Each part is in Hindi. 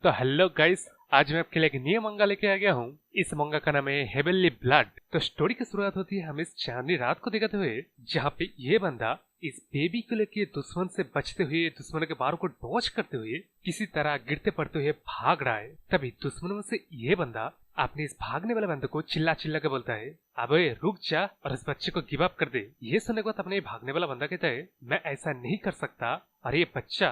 तो हेलो गाइस, आज मैं आपके लिए एक नया मंगा लेके आ गया हूँ। इस मंगा का नाम है हेवनली ब्लड। तो स्टोरी की शुरुआत होती है हम इस चांदनी रात को दिखाते हुए, जहाँ पे ये बंदा इस बेबी को लेके दुश्मन से बचते हुए, दुश्मनों के बारों को डॉज करते हुए किसी तरह गिरते पड़ते हुए भाग रहा है। तभी दुश्मनों से ये बंदा अपने इस भागने वाले बंदे को चिल्ला चिल्ला के बोलता है, अबे रुक जा और इस बच्चे को गिव अप कर दे। ये सुनने के बाद अपने भागने वाला बंदा कहता है, मैं ऐसा नहीं कर सकता और ये बच्चा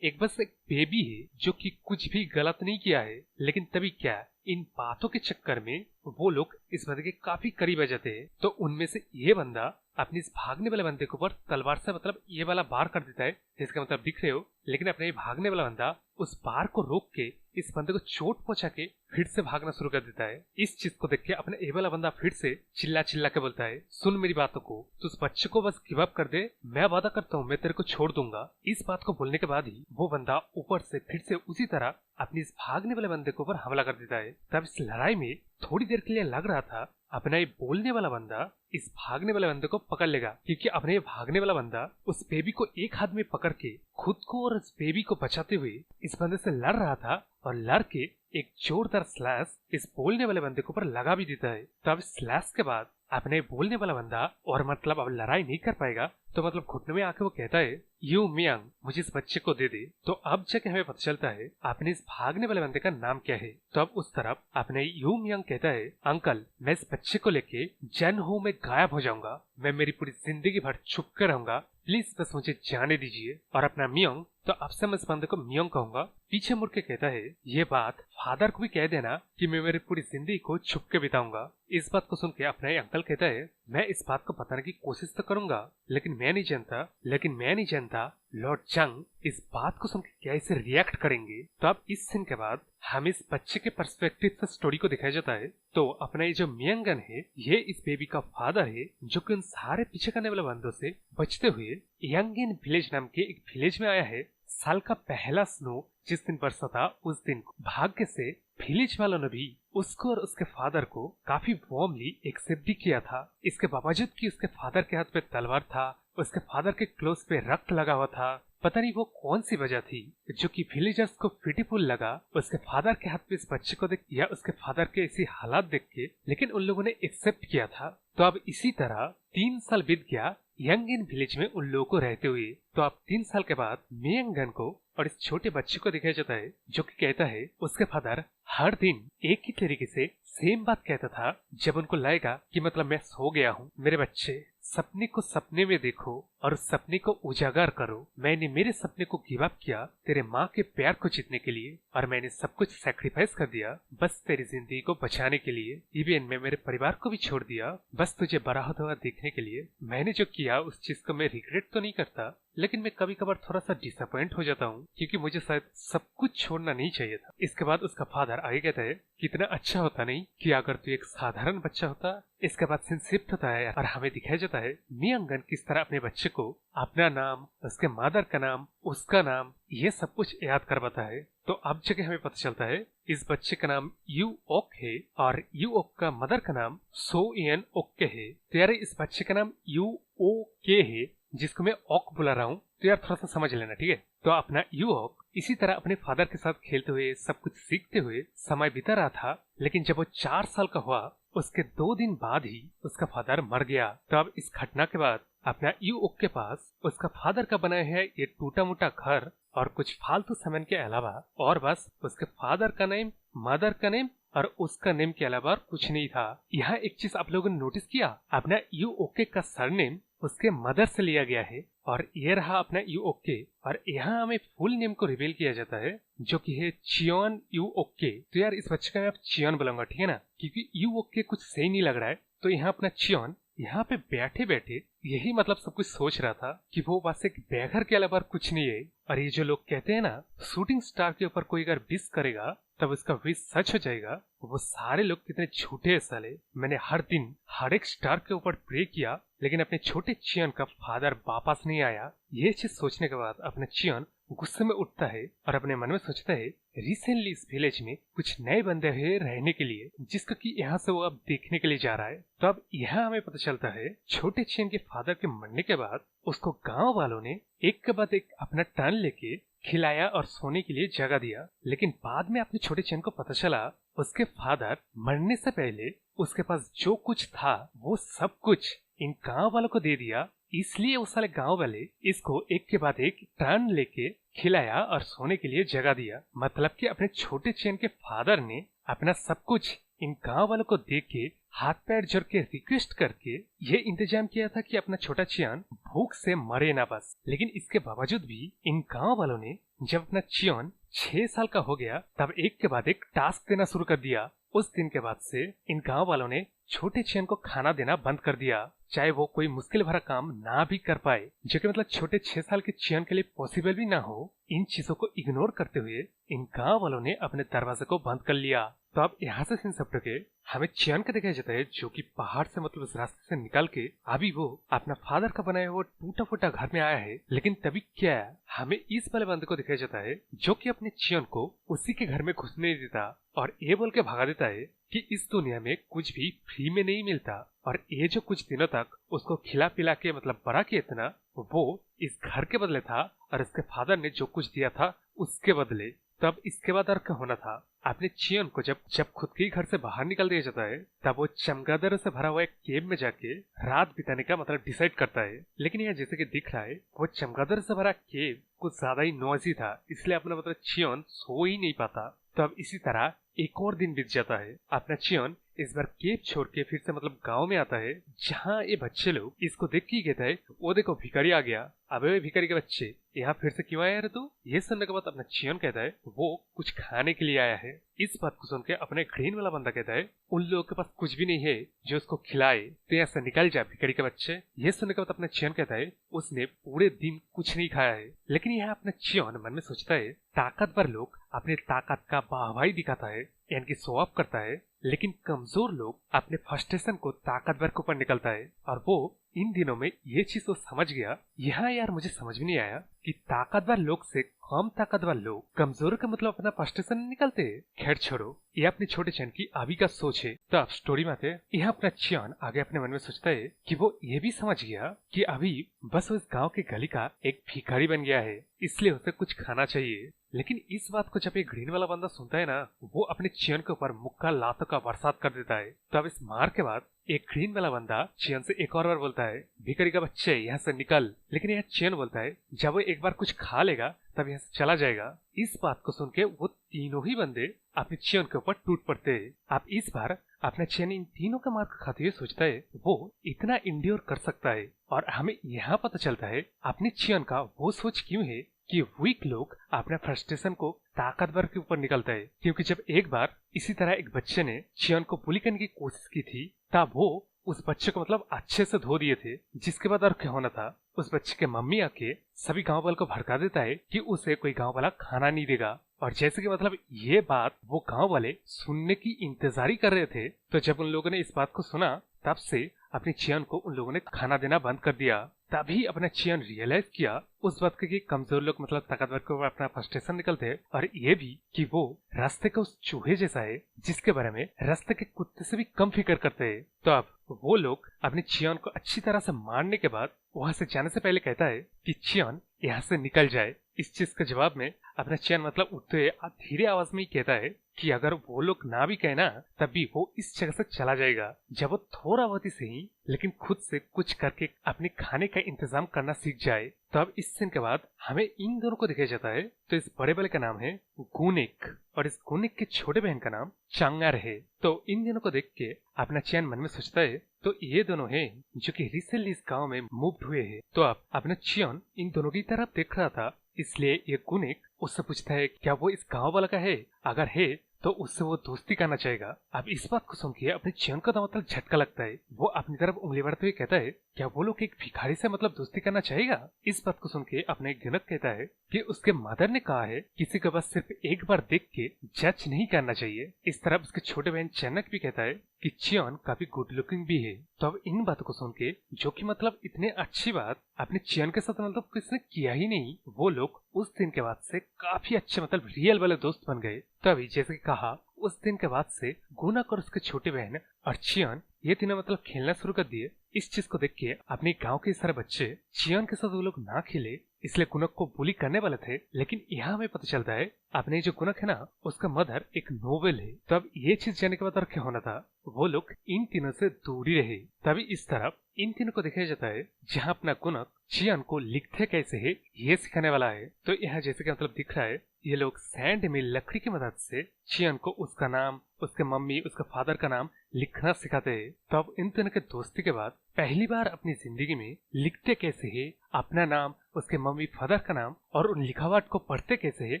बस एक बेबी है जो कि कुछ भी गलत नहीं किया है। लेकिन तभी क्या, इन बातों के चक्कर में वो लोग इस बंदे के काफी करीब आ जाते हैं। तो उनमें से ये बंदा अपने इस भागने वाले बंदे के ऊपर तलवार से ये वाला बार कर देता है, जिसका मतलब दिख रहे हो। लेकिन अपने भागने वाला बंदा उस बार को रोक के इस बंदे को चोट पहुंचा के फिर से भागना शुरू कर देता है। इस चीज को देख के अपने ये वाला बंदा फिर से चिल्ला चिल्ला के बोलता है, सुन मेरी बातों को, तो उस बच्चे को बस गिव अप कर दे, मैं वादा करता हूँ मैं तेरे को छोड़ दूंगा। इस बात को बोलने के बाद ही वो बंदा ऊपर से फिर से उसी तरह अपनी इस भागने वाले बंदे के ऊपर हमला कर देता है। तब इस लड़ाई में थोड़ी देर के लिए लग रहा था अपना ये बोलने वाला बंदा इस भागने वाले बंदे को पकड़ लेगा, क्योंकि अपने ये भागने वाला बंदा उस बेबी को एक हाथ में पकड़ के खुद को और उस बेबी को बचाते हुए इस बंदे से लड़ रहा था, और लड़ के एक जोरदार स्लैश इस बोलने वाले बंदे के ऊपर लगा भी देता है। तो अब स्लैश के बाद अपने बोलने वाला बंदा और मतलब अब लड़ाई नहीं कर पाएगा, तो मतलब घुटने में आके वो कहता है, यू मियांग मुझे इस बच्चे को दे दे। तो अब जाके हमें पता चलता है अपने इस भागने वाले बंदे का नाम क्या है। तो अब उस तरफ अपने यू मियांग कहता है, अंकल मैं इस बच्चे को लेके जन हूँ में गायब हो जाऊंगा, मैं मेरी पूरी जिंदगी भर छुप कर रहूंगा, प्लीज बस मुझे जाने दीजिए। और अपना मियांग, तो अब से मैं इस बंदे को मियांग कहूंगा, पीछे मुड़ के कहता है, ये बात फादर को भी कह देना कि मैं मेरी पूरी जिंदगी को छुप के बिताऊंगा। इस बात को सुन के अपना अंकल कहता है, मैं इस बात को बताने की कोशिश तो करूंगा, लेकिन मैं नहीं जानता लॉर्ड जंग इस बात को सुन के कैसे रिएक्ट करेंगे। तो अब इस सीन के बाद हम इस बच्चे के पर्सपेक्टिव से स्टोरी को दिखाया जाता है। तो अपना ये जो मियांगन है, ये इस बेबी का फादर है, जो कि उन सारे पीछे करने वाले बंदों से बचते हुए यंगन विलेज नाम के एक विलेज में आया है। साल का पहला स्नो जिस दिन बरसा था, उस दिन भाग्य से विलेज वालों ने भी उसको और उसके फादर को काफी वार्मली एक्सेप्ट भी किया था। इसके बावजूद कि उसके फादर के हाथ पे तलवार था, उसके फादर के क्लोज पे रक्त लगा हुआ था, पता नहीं वो कौन सी वजह थी जो कि विलेजर्स को पिटीफुल लगा उसके फादर के हाथ पे इस बच्चे को देख या उसके फादर के ऐसी हालात देख के, लेकिन उन लोगों ने एक्सेप्ट किया था। तो अब इसी तरह 3 साल बीत गया यंग इन विलेज में उन लोगों को रहते हुए। तो अब 3 साल के बाद मियांगन को और इस छोटे बच्चे को दिखाया जाता है, जो कि कहता है उसके फादर हर दिन एक ही तरीके से सेम बात कहता था, जब उनको लगेगा कि मतलब मैं सो गया हूँ, मेरे बच्चे सपने को सपने में देखो और उस सपने को उजागर करो। मैंने मेरे सपने को गिव अप किया तेरे माँ के प्यार को जीतने के लिए, और मैंने सब कुछ सैक्रिफाइस कर दिया बस तेरी जिंदगी को बचाने के लिए। इवन मैं मेरे परिवार को भी छोड़ दिया बस तुझे बड़ा होता हुआ देखने के लिए। मैंने जो किया उस चीज को मैं रिग्रेट तो नहीं करता, लेकिन मैं कभी कभार थोड़ा सा डिसअपॉइंट हो जाता हूँ, क्योंकि मुझे शायद सब कुछ छोड़ना नहीं चाहिए था। इसके बाद उसका फादर आगे कहता है, कितना अच्छा होता नहीं कि अगर तू एक साधारण बच्चा होता। इसके बाद सीन शिफ्ट होता है और हमें दिखाया जाता है मियांगन किस तरह अपने बच्चे को अपना नाम, उसके मदर का नाम, उसका नाम, ये सब कुछ याद करवाता है। तो अब जगह हमें पता चलता है इस बच्चे का नाम यू ओक है और यू ओक का मदर का नाम सो इयन ओक्के है। तो यार इस बच्चे का नाम यू ओ के है, जिसको मैं ओक बुला रहा हूँ, तो यार थोड़ा सा समझ लेना, ठीक है। तो अपना यू ओक इसी तरह अपने फादर के साथ खेलते हुए सब कुछ सीखते हुए समय बिता रहा था, लेकिन जब वो 4 साल का हुआ उसके 2 दिन बाद ही उसका फादर मर गया। तो अब इस घटना के बाद अपना यू ओक के पास उसका फादर का बनाया है ये टूटा मोटा घर और कुछ फालतू सामान के अलावा, और बस उसके फादर का नेम, मदर का नेम और उसका नेम के अलावा कुछ नहीं था। यहाँ एक चीज आप लोगों ने नोटिस किया, अपना यू ओके का सरनेम उसके मदर से लिया गया है, और ये रहा अपना यू ओके। और यहाँ हमें फुल नेम को रिवील किया जाता है, जो कि है चियोन यू ओके। तो यार इस बच्चे का मैं चियोन बोलूंगा, ठीक है ना, क्योंकि यू ओके कुछ सही नहीं लग रहा है। तो यहाँ अपना चियोन यहाँ पे बैठे बैठे यही मतलब सब कुछ सोच रहा था कि वो बस एक बेघर के अलावा कुछ नहीं है। और ये जो लोग कहते हैं ना, शूटिंग स्टार के ऊपर कोई अगर विश करेगा तब उसका विश सच हो जाएगा, वो सारे लोग कितने झूठे हैं साले। मैंने हर दिन हर एक स्टार के ऊपर प्रे किया, लेकिन अपने छोटे चियन का फादर वापस नहीं आया। ये चीज सोचने के बाद अपना चियन गुस्से में उठता है और अपने मन में सोचता है, रिसेंटली इस विलेज में कुछ नए बंदे हैं रहने के लिए, जिसको कि यहाँ से वो अब देखने के लिए जा रहा है। तो अब यहाँ हमें पता चलता है छोटे चियन के फादर के मरने के बाद उसको गांव वालों ने एक के बाद एक अपना टर्न लेके खिलाया और सोने के लिए जगह दिया। लेकिन बाद में अपने छोटे चियन को पता चला उसके फादर मरने से पहले उसके पास जो कुछ था वो सब कुछ इन गांव वालों को दे दिया। इसलिए उस साले गांव वाले इसको एक के बाद एक टर्न लेके खिलाया और सोने के लिए जगह दिया। मतलब कि अपने छोटे चियन के फादर ने अपना सब कुछ इन गांव वालों को दे के हाथ पैर जोड़ के रिक्वेस्ट करके ये इंतजाम किया था कि अपना छोटा चियन भूख से मरे ना बस। लेकिन इसके बावजूद भी इन गांव वालों ने जब अपना चियन 6 साल का हो गया तब एक के बाद एक टास्क देना शुरू कर दिया। उस दिन के बाद से इन गांव वालों ने छोटे चियन को खाना देना बंद कर दिया, चाहे वो कोई मुश्किल भरा काम ना भी कर पाए, जो कि मतलब छोटे 6 साल के चियन के लिए पॉसिबल भी ना हो। इन चीजों को इग्नोर करते हुए इन गांव वालों ने अपने दरवाजे को बंद कर लिया। तो अब यहाँ से सीन सब के हमें चियन का दिखाया जाता है जो कि पहाड़ से मतलब उस रास्ते से निकल के अभी वो अपना फादर का बनाया हुआ टूटा फूटा घर में आया है। लेकिन तभी क्या है, हमें इस वाले बंदे को दिखाया जाता है जो कि अपने चियन को उसी के घर में घुसने नहीं देता और ये बोल के भगा देता है कि इस दुनिया में कुछ भी फ्री में नहीं मिलता। और ये जो कुछ दिनों तक उसको खिला पिला के मतलब बड़ा किया इतना, वो इस घर के बदले था और इसके फादर ने जो कुछ दिया था उसके बदले। तब इसके बाद और क्या होना था, अपने चियन को जब खुद के घर से बाहर निकल दिया जाता है तब वो चमगादड़ से भरा हुआ एक केव में जाके रात बिताने का मतलब डिसाइड करता है। लेकिन यहाँ जैसे कि दिख रहा है वो चमगादड़ से भरा केव कुछ ज्यादा ही नॉइजी था, इसलिए अपना मतलब चियन सो ही नहीं पाता। तो अब इसी तरह एक और दिन बीत जाता है। अपना चियन इस बार केव छोड़ के फिर से मतलब गांव में आता है जहाँ ये बच्चे लोग इसको देख के कहता है वो देखो भिखारी आ गया। अबे भिखारी के बच्चे यहाँ फिर से क्यों आया रे तू? ये सुनने के बाद अपना चियन कहता है वो कुछ खाने के लिए आया है। इस बात को सुन के अपने ग्रीन वाला बंदा कहता है उन लोगों के पास कुछ भी नहीं है जो उसको खिलाए, तो यहाँ से निकल जा भिखारी के बच्चे। ये सुनने के बाद अपना चियन कहता है उसने पूरे दिन कुछ नहीं खाया है। लेकिन यहाँ अपना चियन मन में सोचता है ताकतवर लोग अपने ताकत का वाहवाही दिखाता है यानी कि शो ऑफ करता है, लेकिन कमजोर लोग अपने फ्रस्ट्रेशन को ताकतवर के ऊपर निकलता है। और वो इन दिनों में ये चीज तो समझ गया। यहाँ यार मुझे समझ में नहीं आया कि ताकतवर लोग से कम ताकतवर लोग कमजोर का मतलब अपना फ्रस्ट्रेशन निकलते हैं। खैर छोड़ो, ये अपने छोटे चियन की अभी का सोच है। तो अब स्टोरी में आते हैं। यह अपना चियन आगे अपने मन में सोचता है कि वो ये भी समझ गया कि अभी बस वो इस गाँव के गली का एक भिखारी बन गया है, इसलिए उसे कुछ खाना चाहिए। लेकिन इस बात को जब एक ग्रीन वाला बंदा सुनता है ना, वो अपने चियन के ऊपर मुक्का लातों का बरसात कर देता है। तो अब इस मार के बाद एक ग्रीन वाला बंदा चियन से एक और बार बोलता है भिखारी का बच्चे यहाँ से निकल। लेकिन यह चियन बोलता है जब वो एक बार कुछ खा लेगा तब यहाँ से चला जाएगा। इस बात को सुन के वो तीनों ही बंदे अपने चियन के ऊपर टूट पड़ते हैं। अब इस बार अपना चियन इन तीनों का मार खाते हुए सोचता है वो इतना इंड्योर कर सकता है। और हमें यहाँ पता चलता है अपने चियन का वो सोच क्यों है कि वीक लोग अपने फ्रस्ट्रेशन को ताकतवर के ऊपर निकलता है। क्योंकि जब एक बार इसी तरह एक बच्चे ने चियन को बुली करने की कोशिश की थी तब वो उस बच्चे को मतलब अच्छे से धो दिए थे। जिसके बाद और क्या होना था, उस बच्चे के मम्मी आके सभी गांव वालों को भड़का देता है कि उसे कोई गांव वाला खाना नहीं देगा। और जैसे कि मतलब ये बात वो गांव वाले सुनने की इंतजारी कर रहे थे, तो जब उन लोगों ने इस बात को सुना तब से अपनी चियन को उन लोगों ने खाना देना बंद कर दिया। तभी अपना चियन रियलाइज किया उस बात के कि कमजोर लोग मतलब ताकतवर को अपना फ्रस्ट्रेशन निकलते हैं। और ये भी कि वो रास्ते का उस चूहे जैसा है जिसके बारे में रास्ते के कुत्ते से भी कम फिक्र करते हैं। तो अब वो लोग अपने चियन को अच्छी तरह से मारने के बाद वहां से जाने से पहले कहता है कि चियन यहाँ से निकल जाए। इस चीज के जवाब में अपना चियन मतलब उठते हुए धीरे आवाज में ही कहता है कि अगर वो लोग ना भी कहे ना तब भी वो इस जगह से चला जाएगा जब वो थोड़ा बहुत ही सही लेकिन खुद से कुछ करके अपने खाने का इंतजाम करना सीख जाए। तो अब इस सीन के बाद हमें इन दोनों को दिखाया जाता है। तो इस बड़े वाले का नाम है गुनिक और इस गुनिक के छोटे बहन का नाम चांगार है। तो इन दोनों को देख के अपना चियन मन में सोचता है तो ये दोनों हैं जो कि रिसेंटली इस गांव में मूव हुए हैं। तो अब अपना चियन इन दोनों की तरफ देख रहा था, इसलिए ये गुनिक उससे पूछता है क्या वो इस गांव वाला का है, अगर है तो उससे वो दोस्ती करना चाहेगा। अब इस बात को सुन के अपने चियन को तो मतलब झटका लगता है। वो अपनी तरफ उंगली बढ़ते हुए कहता है क्या वो लोग एक भिखारी से मतलब दोस्ती करना चाहेगा। इस बात को सुन के अपने गुनिक कहता है कि उसके मदर ने कहा है किसी को बस सिर्फ एक बार देख के जज नहीं करना चाहिए। इस तरफ उसके छोटे बहन चनक भी कहता है कि चियन काफी गुड लुकिंग भी है। तो अब इन बातों को सुन के जो कि मतलब इतने अच्छी बात अपने चियन के साथ मतलब किसने किया ही नहीं, वो लोग उस दिन के बाद से काफी अच्छे मतलब रियल वाले दोस्त बन गए। तभी जैसे कहा उस दिन के बाद से गुनक और उसके छोटे बहन और चियन ये तीनों मतलब खेलना शुरू कर दिए। इस चीज को देख के अपने गांव के सारे बच्चे चियन के साथ वो लोग ना खेले इसलिए गुनक को बुली करने वाले थे। लेकिन यहाँ हमें पता चलता है अपने जो गुनक है ना, उसका मदर एक नोबेल है। तो अब ये चीज जानने के बाद और क्या होना था, वो लोग इन तीनों से दूरी रहे। तभी इस तरफ इन तीनों को दिखाया जाता है जहाँ अपना गुनक चियन को लिखते कैसे है ये सिखाने वाला है। तो यहाँ जैसे कि मतलब दिख रहा है, ये लोग सैंड में लकड़ी की मदद से चियन को उसका नाम, उसके मम्मी, उसका फादर का नाम लिखना सिखाते हैं। तो अब इन तीनों के दोस्ती के बाद पहली बार अपनी जिंदगी में लिखते कैसे है अपना नाम, उसके मम्मी फादर का नाम और उन लिखावट को पढ़ते कैसे है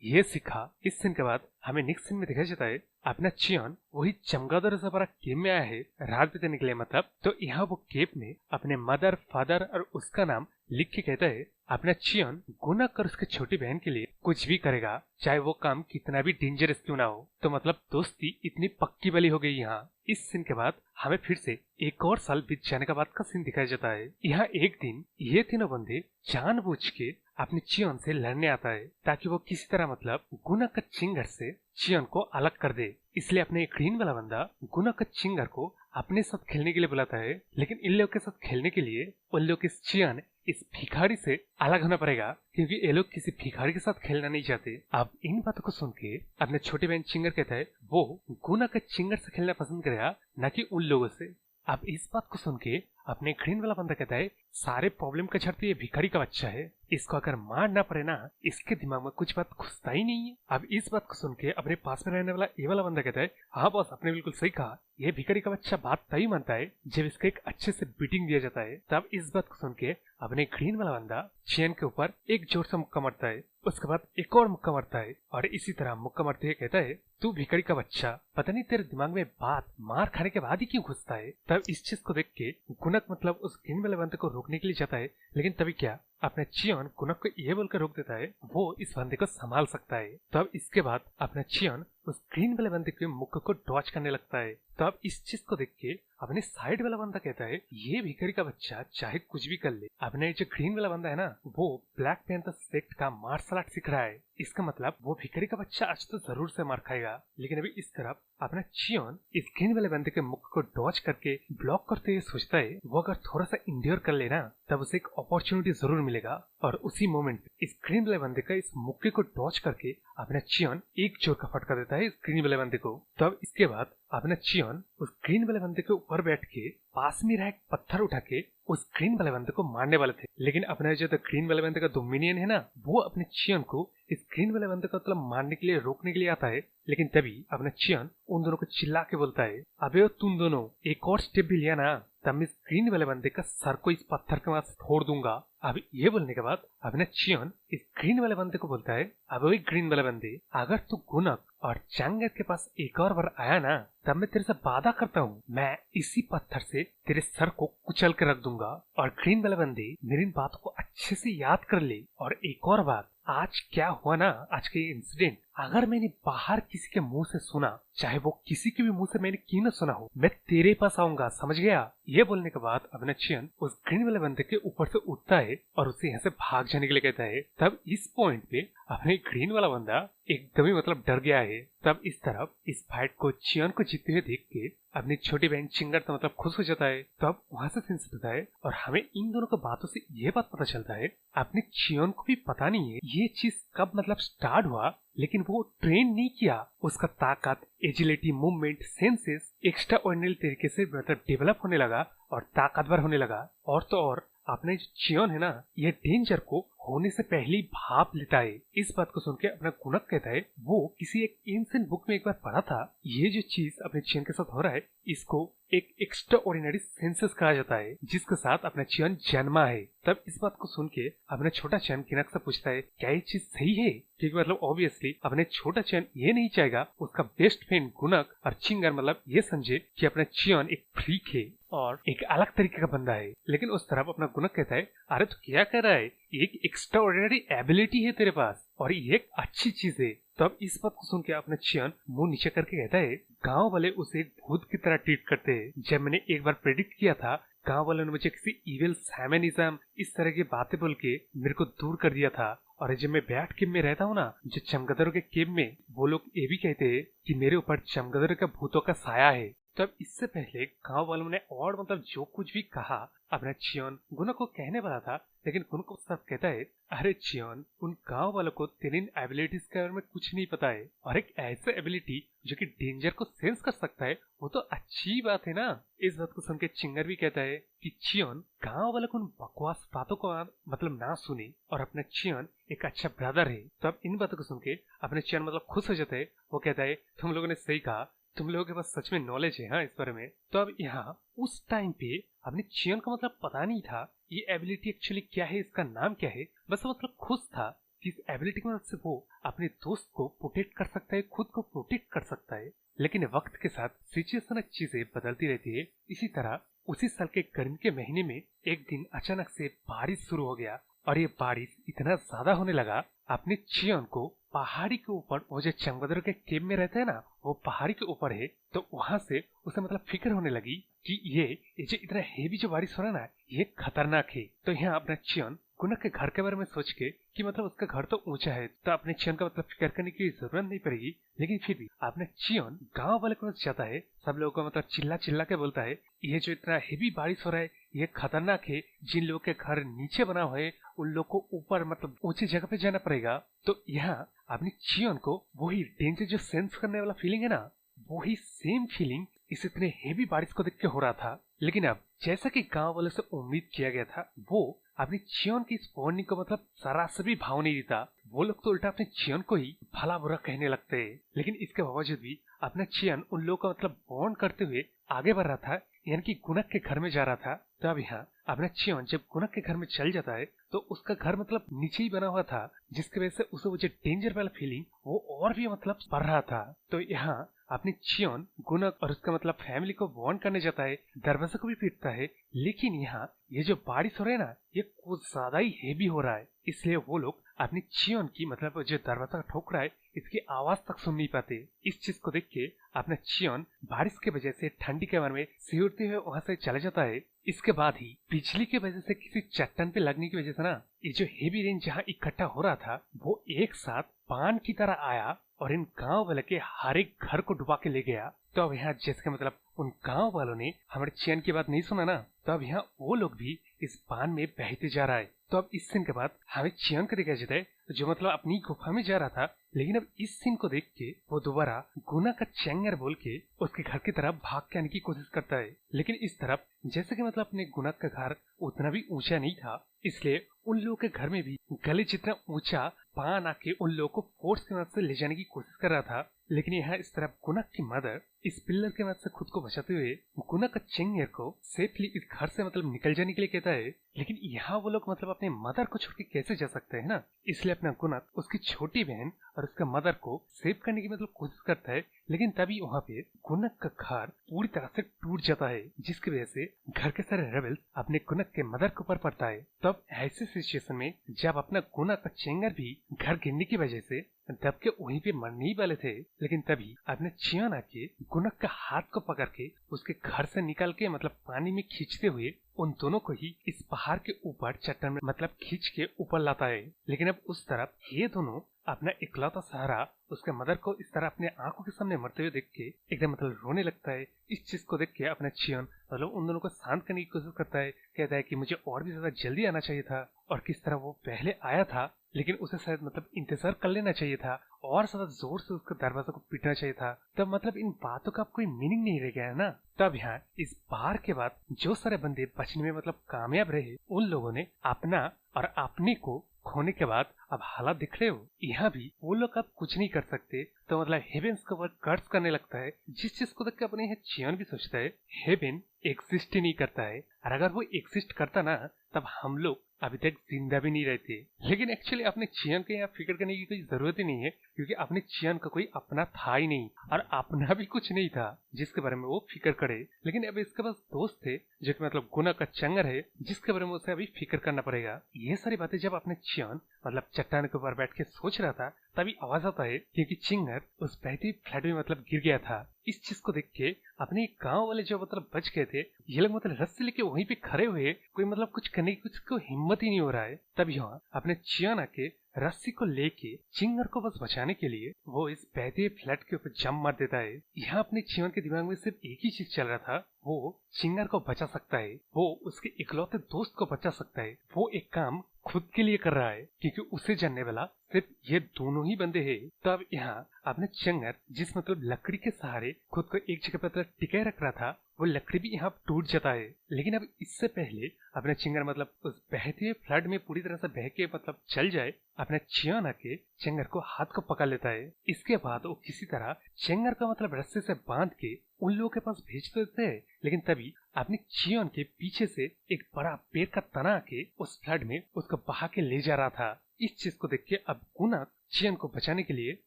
ये सीखा। इस सीन के बाद हमें नेक्स्ट सीन में दिखाया जाता है अपना चियन वही चमगादड़ से बड़ा केव में आया है रात बिताने के लिए मतलब। तो यहाँ वो केव में अपने मदर, फादर और उसका नाम लिख के कहता है अपना चियन गुनक और उसके छोटी बहन के लिए कुछ भी करेगा, चाहे वो काम कितना भी डेंजरस क्यों ना हो। तो मतलब दोस्ती इतनी पक्की वाली हो गई यहाँ। इस सीन के बाद हमें फिर से एक और साल बीत जाने के बाद का सीन दिखाया जाता है। यहाँ एक दिन ये तीनों बंदे जानबूझ के अपने चियन से लड़ने आता है ताकि वो किसी तरह मतलब गुनक का चिंगर से चियन को अलग कर दे। इसलिए अपने ग्रीन वाला बंदा गुनक का चिंगर को अपने साथ खेलने के लिए बुलाता है। लेकिन इन लोग के साथ खेलने के लिए उन लोग इस चियन इस भिखारी से अलग होना पड़ेगा क्योंकि ये लोग किसी भिखारी के साथ खेलना नहीं चाहते। अब इन बातों को सुन के अपने छोटे बहन चिंगर कहता है वो गुनक का चिंगर से खेलना पसंद करेगा न कि उन लोगों से। अब इस बात को सुन के अपने ग्रीन वाला बंदा कहता है सारे प्रॉब्लम का जड़ तो ये भिखारी का बच्चा है, इसको अगर मार ना पड़े ना इसके दिमाग में कुछ बात घुसता ही नहीं है। अब इस बात को सुन के अपने पास में रहने वाला ये वाला बंदा कहता है हाँ बॉस, आपने बिल्कुल सही कहा, ये भिखारी का बच्चा बात तभी मानता है जब इसको एक अच्छे से बीटिंग दिया जाता है। तब इस बात को सुन के अपने ग्रीन वाला बंदा चियन के ऊपर एक जोर से मुक्का मारता है, उसके बाद एक और मुक्का मारता है और इसी तरह मुक्का मारते हुए कहता है तू भिखारी का बच्चा, पता नहीं तेरे दिमाग में बात मार खाने के बाद ही क्यों घुसता है। तब इस चीज को देख के गुनक मतलब उस ग्रीन वाले बंदे को रोकने के लिए जाता है। लेकिन तभी क्या अपना चियन गुनक को ये बोलकर रोक देता है वो इस बंदे को संभाल सकता है। तब इसके बाद अपना चियन उस ग्रीन वाले बंदे के मुक्के को डॉच करने लगता है। तो अब इस चीज को देख के अपने साइड वाला बंदा कहता है ये भिखारी का बच्चा चाहे कुछ भी कर ले, अपने जो ग्रीन वाला बंदा है ना वो ब्लैक पैंथर सेक्ट का मार्शल आर्ट सीख रहा है, इसका मतलब वो भिखारी का बच्चा आज तो जरूर से मार खाएगा। लेकिन अभी इस तरफ अपना चियन इस ग्रीन वाले बंदे के मुख को डॉच करके ब्लॉक करते हुए सोचता है वो अगर थोड़ा सा इंड्योर कर लेना तब उसे एक अपॉर्चुनिटी जरूर मिलेगा। और उसी मोमेंट इस ग्रीन वाले बंदे का इस मुक्के को डॉच करके अपना चियन एक जोर का फटका देता है इस ग्रीन वाले बंदे को। तब इसके बाद अपना चियन उस ग्रीन वाले बंदे के ऊपर बैठ के पास में रहा एक पत्थर उठा के उस ग्रीन वाले बंदे को मारने वाले थे। लेकिन अपना जो ग्रीन वाले बंदे का डोमिनियन है ना वो अपने चियन को इस ग्रीन वाले बंदे को मतलब मारने के लिए रोकने के लिए आता है। लेकिन तभी अपना चियन उन दोनों को चिल्ला के बोलता है अबे तुम दोनों एक और स्टेप भी लिया ना तब मैं इस ग्रीन वाले बंदे का सर को इस पत्थर के पास फोड़ दूंगा। अब ये बोलने के बाद अपना चियन इस ग्रीन वाले बंदे को बोलता है अब वही ग्रीन वाले बंदे अगर तू गुनक और चंगर के पास एक और बार आया ना तब मैं तेरे से वादा करता हूँ मैं इसी पत्थर से तेरे सर को कुचल कर रख दूंगा। और ग्रीन वाले बंदे मेरी इन बातों को अच्छे से याद कर ले। और एक और बात, आज क्या हुआ ना, आज का ये इंसिडेंट अगर मैंने बाहर किसी के मुंह से सुना, चाहे वो किसी के भी मुंह से मैंने क्यों न सुना हो, मैं तेरे पास आऊंगा, समझ गया। ये बोलने के बाद अपना चियन उस ग्रीन वाले बंदे के ऊपर से उठता है और उसे यहाँ से भाग जाने के लिए कहता है। तब इस पॉइंट पे अपने ग्रीन वाला बंदा एकदम ही मतलब डर गया है। तब इस तरफ इस फाइट को चियन को जीतते हुए देख के अपनी छोटी बहन चिंगर तो मतलब खुश हो जाता है। तब वहां से सीन होता है और हमें इन दोनों की बातों से ये बात पता चलता है अपने चियन को भी पता नहीं है ये चीज कब मतलब स्टार्ट हुआ, लेकिन वो ट्रेन नहीं किया। उसका ताकत, agility, movement, senses extra ordinary तरीके से मतलब डेवलप होने लगा और ताकतवर होने लगा। और तो और अपने जो चियन है ना ये डेंजर को होने से पहले ही भाप लेता है। इस बात को सुन के अपना गुनक कहता है वो किसी एक एंशिएंट बुक में एक बार पढ़ा था ये जो चीज अपने चियन के साथ हो रहा है इसको एक एक्स्ट्रा ऑर्डिनरी सेंसेस कहा जाता है जिसके साथ अपना चियन जन्मा है। तब इस बात को सुन के अपना छोटा चियन किनक से पूछता है क्या ये चीज सही है, क्योंकि मतलब ऑब्वियसली अपने छोटा चियन ये नहीं चाहेगा उसका बेस्ट फ्रेंड गुनक और चिंगर मतलब ये समझे कि अपना चियन एक फ्रीक है और एक अलग तरीके का बंदा है। लेकिन उस तरफ अपना गुनक कहता है अरे तो क्या कर रहा है, एक एक्स्ट्रा ऑर्डिनरी एबिलिटी है तेरे पास और ये एक अच्छी चीज है। तो अब इस बात को सुन के अपना चियन मुंह नीचे करके कहता है गांव वाले उसे एक भूत की तरह ट्रीट करते हैं। जब मैंने एक बार प्रेडिक्ट किया था गांव वालों ने मुझे किसी इविल शैमनिज्म इस तरह की बातें बोल के मेरे को दूर कर दिया था। और जब मैं बैट केव में रहता हूँ ना जो चमगादड़ों के केव में, वो लोग ये भी कहते हैं कि मेरे ऊपर चमगादड़ का भूतों का साया है। तब इससे पहले गांव वालों ने और मतलब जो कुछ भी कहा अपना चियोन गुना को कहने वाला था, लेकिन गुना सब कहता है, अरे चियोन, उन गांव वालों को तेरी एबिलिटीज के बारे में कुछ नहीं पता है, और एक ऐसा एबिलिटी जो कि डेंजर को सेंस कर सकता है वो तो अच्छी बात है ना। इस बात को सुन के चिंगर भी कहता है कि चियोन गांव वालों को उन बकवास बातों को मतलब ना सुने, और अपना चियोन एक अच्छा ब्रदर है। तो अब इन बातों को सुन के अपने चियोन मतलब खुश हो जाता है। वो कहता है, तुम लोगों ने सही कहा, तुम लोगों के पास सच में नॉलेज है हाँ इस बारे में। तो अब यहाँ उस टाइम पे अपने चियोन को मतलब पता नहीं था ये एबिलिटी एक्चुअली क्या है, इसका नाम क्या है। बस वो मतलब खुश था कि इस एबिलिटी की मदद से वो अपने दोस्त को प्रोटेक्ट कर सकता है, खुद को प्रोटेक्ट कर सकता है। लेकिन वक्त के साथ सिचुएशन चीजें बदलती रहती है। इसी तरह उसी साल के गर्मी के महीने में एक दिन अचानक से बारिश शुरू हो गया, और ये बारिश इतना ज्यादा होने लगा अपने चियोन को पहाड़ी के ऊपर, वो जो चंगबदर के केव में रहते हैं ना, वो पहाड़ी के ऊपर है, तो वहां से उसे मतलब फिक्र होने लगी कि ये जो इतना हेवी जो बारिश हो रहा है ना, ये खतरनाक है। तो यहाँ अपना चियोन गुनक के घर के बारे में सोच के कि मतलब उसका घर तो ऊंचा है, तो अपने चियोन का मतलब फिक्र करने की जरूरत नहीं पड़ेगी। लेकिन फिर भी अपने चियोन गांव वाले के पास जाता है, सब लोगों को मतलब चिल्ला चिल्ला के बोलता है, ये जो इतना हेवी बारिश हो रहा है ये खतरनाक है, जिन लोगों के घर नीचे बना हुआ है उन लोग को ऊपर मतलब ऊंची जगह पे जाना पड़ेगा। तो यहाँ अपने चियोन को वही डेंजर जो सेंस करने वाला फीलिंग है ना, वही सेम फीलिंग इस इतने हेवी बारिश को देख के हो रहा था। लेकिन अब जैसा कि गांव वालों से उम्मीद किया गया था, वो अपने चियोन की इस वार्निंग को मतलब सरासर भी भाव नहीं देता। वो लोग तो उल्टा अपने चियोन को ही भला बुरा कहने लगते हैं। लेकिन इसके बावजूद भी अपना चियोन उन लोगों का मतलब वार्न करते हुए आगे बढ़ रहा था, यानी कि गुनक के घर में जा रहा था। तो अब यहाँ अपना चियोन जब गुनक के घर में चल जाता है तो उसका घर मतलब नीचे ही बना हुआ था, जिसकी वजह से उसे वो जो डेंजर वाला फीलिंग वो और भी मतलब बढ़ रहा था। तो यहाँ अपने चियोन गुनक और उसका मतलब फैमिली को वार्न करने जाता है, दरवाजा को भी पीटता है। लेकिन यहाँ ये जो बारिश हो रहा है ना, ये कुछ ज्यादा ही हेवी हो रहा है, इसलिए वो लोग अपने चियोन की मतलब जो दरवाजा ठोक रहा है इसकी आवाज तक सुन नहीं पाते। इस चीज को देख के अपना चियोन बारिश की वजह से ठंडी के बारे में सिहरते हुए वहां से चला जाता है। इसके बाद ही बिजली की वजह से किसी चट्टान पे लगने की वजह से ना, ये जो हेवी रेन जहाँ इकट्ठा हो रहा था वो एक साथ बाण की तरह आया और इन गांव वाले के हर एक घर को डुबा के ले गया। तो अब यहाँ जैसे मतलब उन गांव वालों ने हमारे चियोन की बात नहीं सुना ना, तो अब यहाँ वो लोग भी इस बाण में बहते जा रहा है। तो अब इस सीन के बाद हमें चियोन को देखा जाता है जो मतलब अपनी गुफा में जा रहा था। लेकिन अब इस सीन को देख के वो दोबारा गुना का चेंगर बोल के उसके घर की तरफ भाग के आने की कोशिश करता है। लेकिन इस तरफ जैसे कि मतलब अपने गुना का घर उतना भी ऊंचा नहीं था, इसलिए उन लोगों के घर में भी गले जितना ऊंचा बाण आके उन लोगों को फोर्स की मदद से ले जाने की कोशिश कर रहा था। लेकिन यहाँ इस तरफ गुनक की मदर इस पिलर के मदद से खुद को बचाते हुए गुनक चेंगर को सेफली इस घर से मतलब निकल जाने के लिए कहता है। लेकिन यहाँ वो लोग मतलब अपने मदर को छोड़ के कैसे जा सकते हैं ना, इसलिए अपना गुनक उसकी छोटी बहन और उसका मदर को सेव करने की मतलब कोशिश करता है। लेकिन तभी वहाँ पे गुनक का घर पूरी तरह से टूट जाता है, जिसकी वजह से घर के सारे रेबल्स अपने गुनक के मदर के ऊपर पड़ता है। तब ऐसे सिचुएशन में जब अपना गुनक चेंगर भी घर गिरने की वजह से दब के वहीं पे मरने ही वाले थे, लेकिन तभी अपने चियोन आके गुनक का हाथ को पकड़ के उसके घर से निकाल के मतलब पानी में खींचते हुए उन दोनों को ही इस पहाड़ के ऊपर चट्टान में मतलब खींच के ऊपर लाता है। लेकिन अब उस तरफ ये दोनों अपना इकलौता सहारा उसके मदर को इस तरह अपने आंखों के सामने मरते हुए देख के एकदम मतलब रोने लगता है। इस चीज को देख के अपना चियोन मतलब उन दोनों को शांत करने की कोशिश करता है, कहता है कि मुझे और भी ज्यादा जल्दी आना चाहिए था, और किस तरह वो पहले आया था लेकिन उसे शायद मतलब इंतजार कर लेना चाहिए था और ज्यादा जोर से उसका दरवाजा को पीटना चाहिए था। तब मतलब इन बातों का कोई मीनिंग नहीं रह गया है ना। तब यहाँ इस बार के बाद जो सारे बंदे बचने में मतलब कामयाब रहे, उन लोगों ने अपना और अपने को खोने के बाद अब हालात दिख रहे हो, यहाँ भी वो लोग अब कुछ नहीं कर सकते। तो मतलब हेवेंस का वर्ड कर्ज करने लगता है, जिस चीज को देख के अपने चियोन भी सोचता है हेवेन एग्जिस्ट ही नहीं करता है, और अगर वो एग्जिस्ट करता ना तब हम लोग अभी तक जिंदा भी नहीं रहते। लेकिन एक्चुअली अपने चियोन के यहाँ फिक्र करने की कोई जरूरत ही नहीं है, क्योंकि अपने चियोन का कोई अपना था ही नहीं और अपना भी कुछ नहीं था जिसके बारे में वो फिक्र करे। लेकिन अब इसके पास दोस्त थे जो कि मतलब गुना का चंगर है, जिसके बारे में उसे अभी फिक्र करना पड़ेगा। ये सारी बातें जब अपने चियोन मतलब चट्टान के ऊपर बैठ के सोच रहा था, तभी आवाज आता है क्योंकि चिंगर उस बहती फ्लैट में मतलब गिर गया था। इस चीज को देख के अपने गांव वाले जो मतलब बच गए थे, ये लोग मतलब रस्सी लेके वहीं पे खड़े हुए, कोई मतलब कुछ करने की कुछ को हिम्मत ही नहीं हो रहा है। तभी यहाँ अपने चियोन आके रस्सी को लेके चिंगर को बस बचाने के लिए वो इस बहते फ्लैट के ऊपर जंप मार देता है। यहाँ अपने चियन के दिमाग में सिर्फ एक ही चीज चल रहा था, वो चिंगर को बचा सकता है, वो उसके इकलौते दोस्त को बचा सकता है। वो एक काम खुद के लिए कर रहा है क्योंकि उसे जानने वाला सिर्फ ये दोनों ही बंदे हैं। तब यहाँ अपने चिंगर जिस लकड़ी के सहारे खुद को एक जगह पर टिकाए रख रहा था, वो लकड़ी भी यहाँ टूट जाता है। लेकिन अब इससे पहले अपने चिंगर उस बहते हुए फ्लड में पूरी तरह से बह के चल जाए, अपने चियन आके चिंगर को हाथ को पकड़ लेता है। इसके बाद वो किसी तरह चिंगर का रस्से से बांध के उन लोगों के पास भेज देते हैं। लेकिन तभी अपने चियन के पीछे से एक बड़ा पेड़ का तना आके उस फ्लड में उसको बहा के ले जा रहा था। इस चीज को देख के अब गुना चियन को बचाने के लिए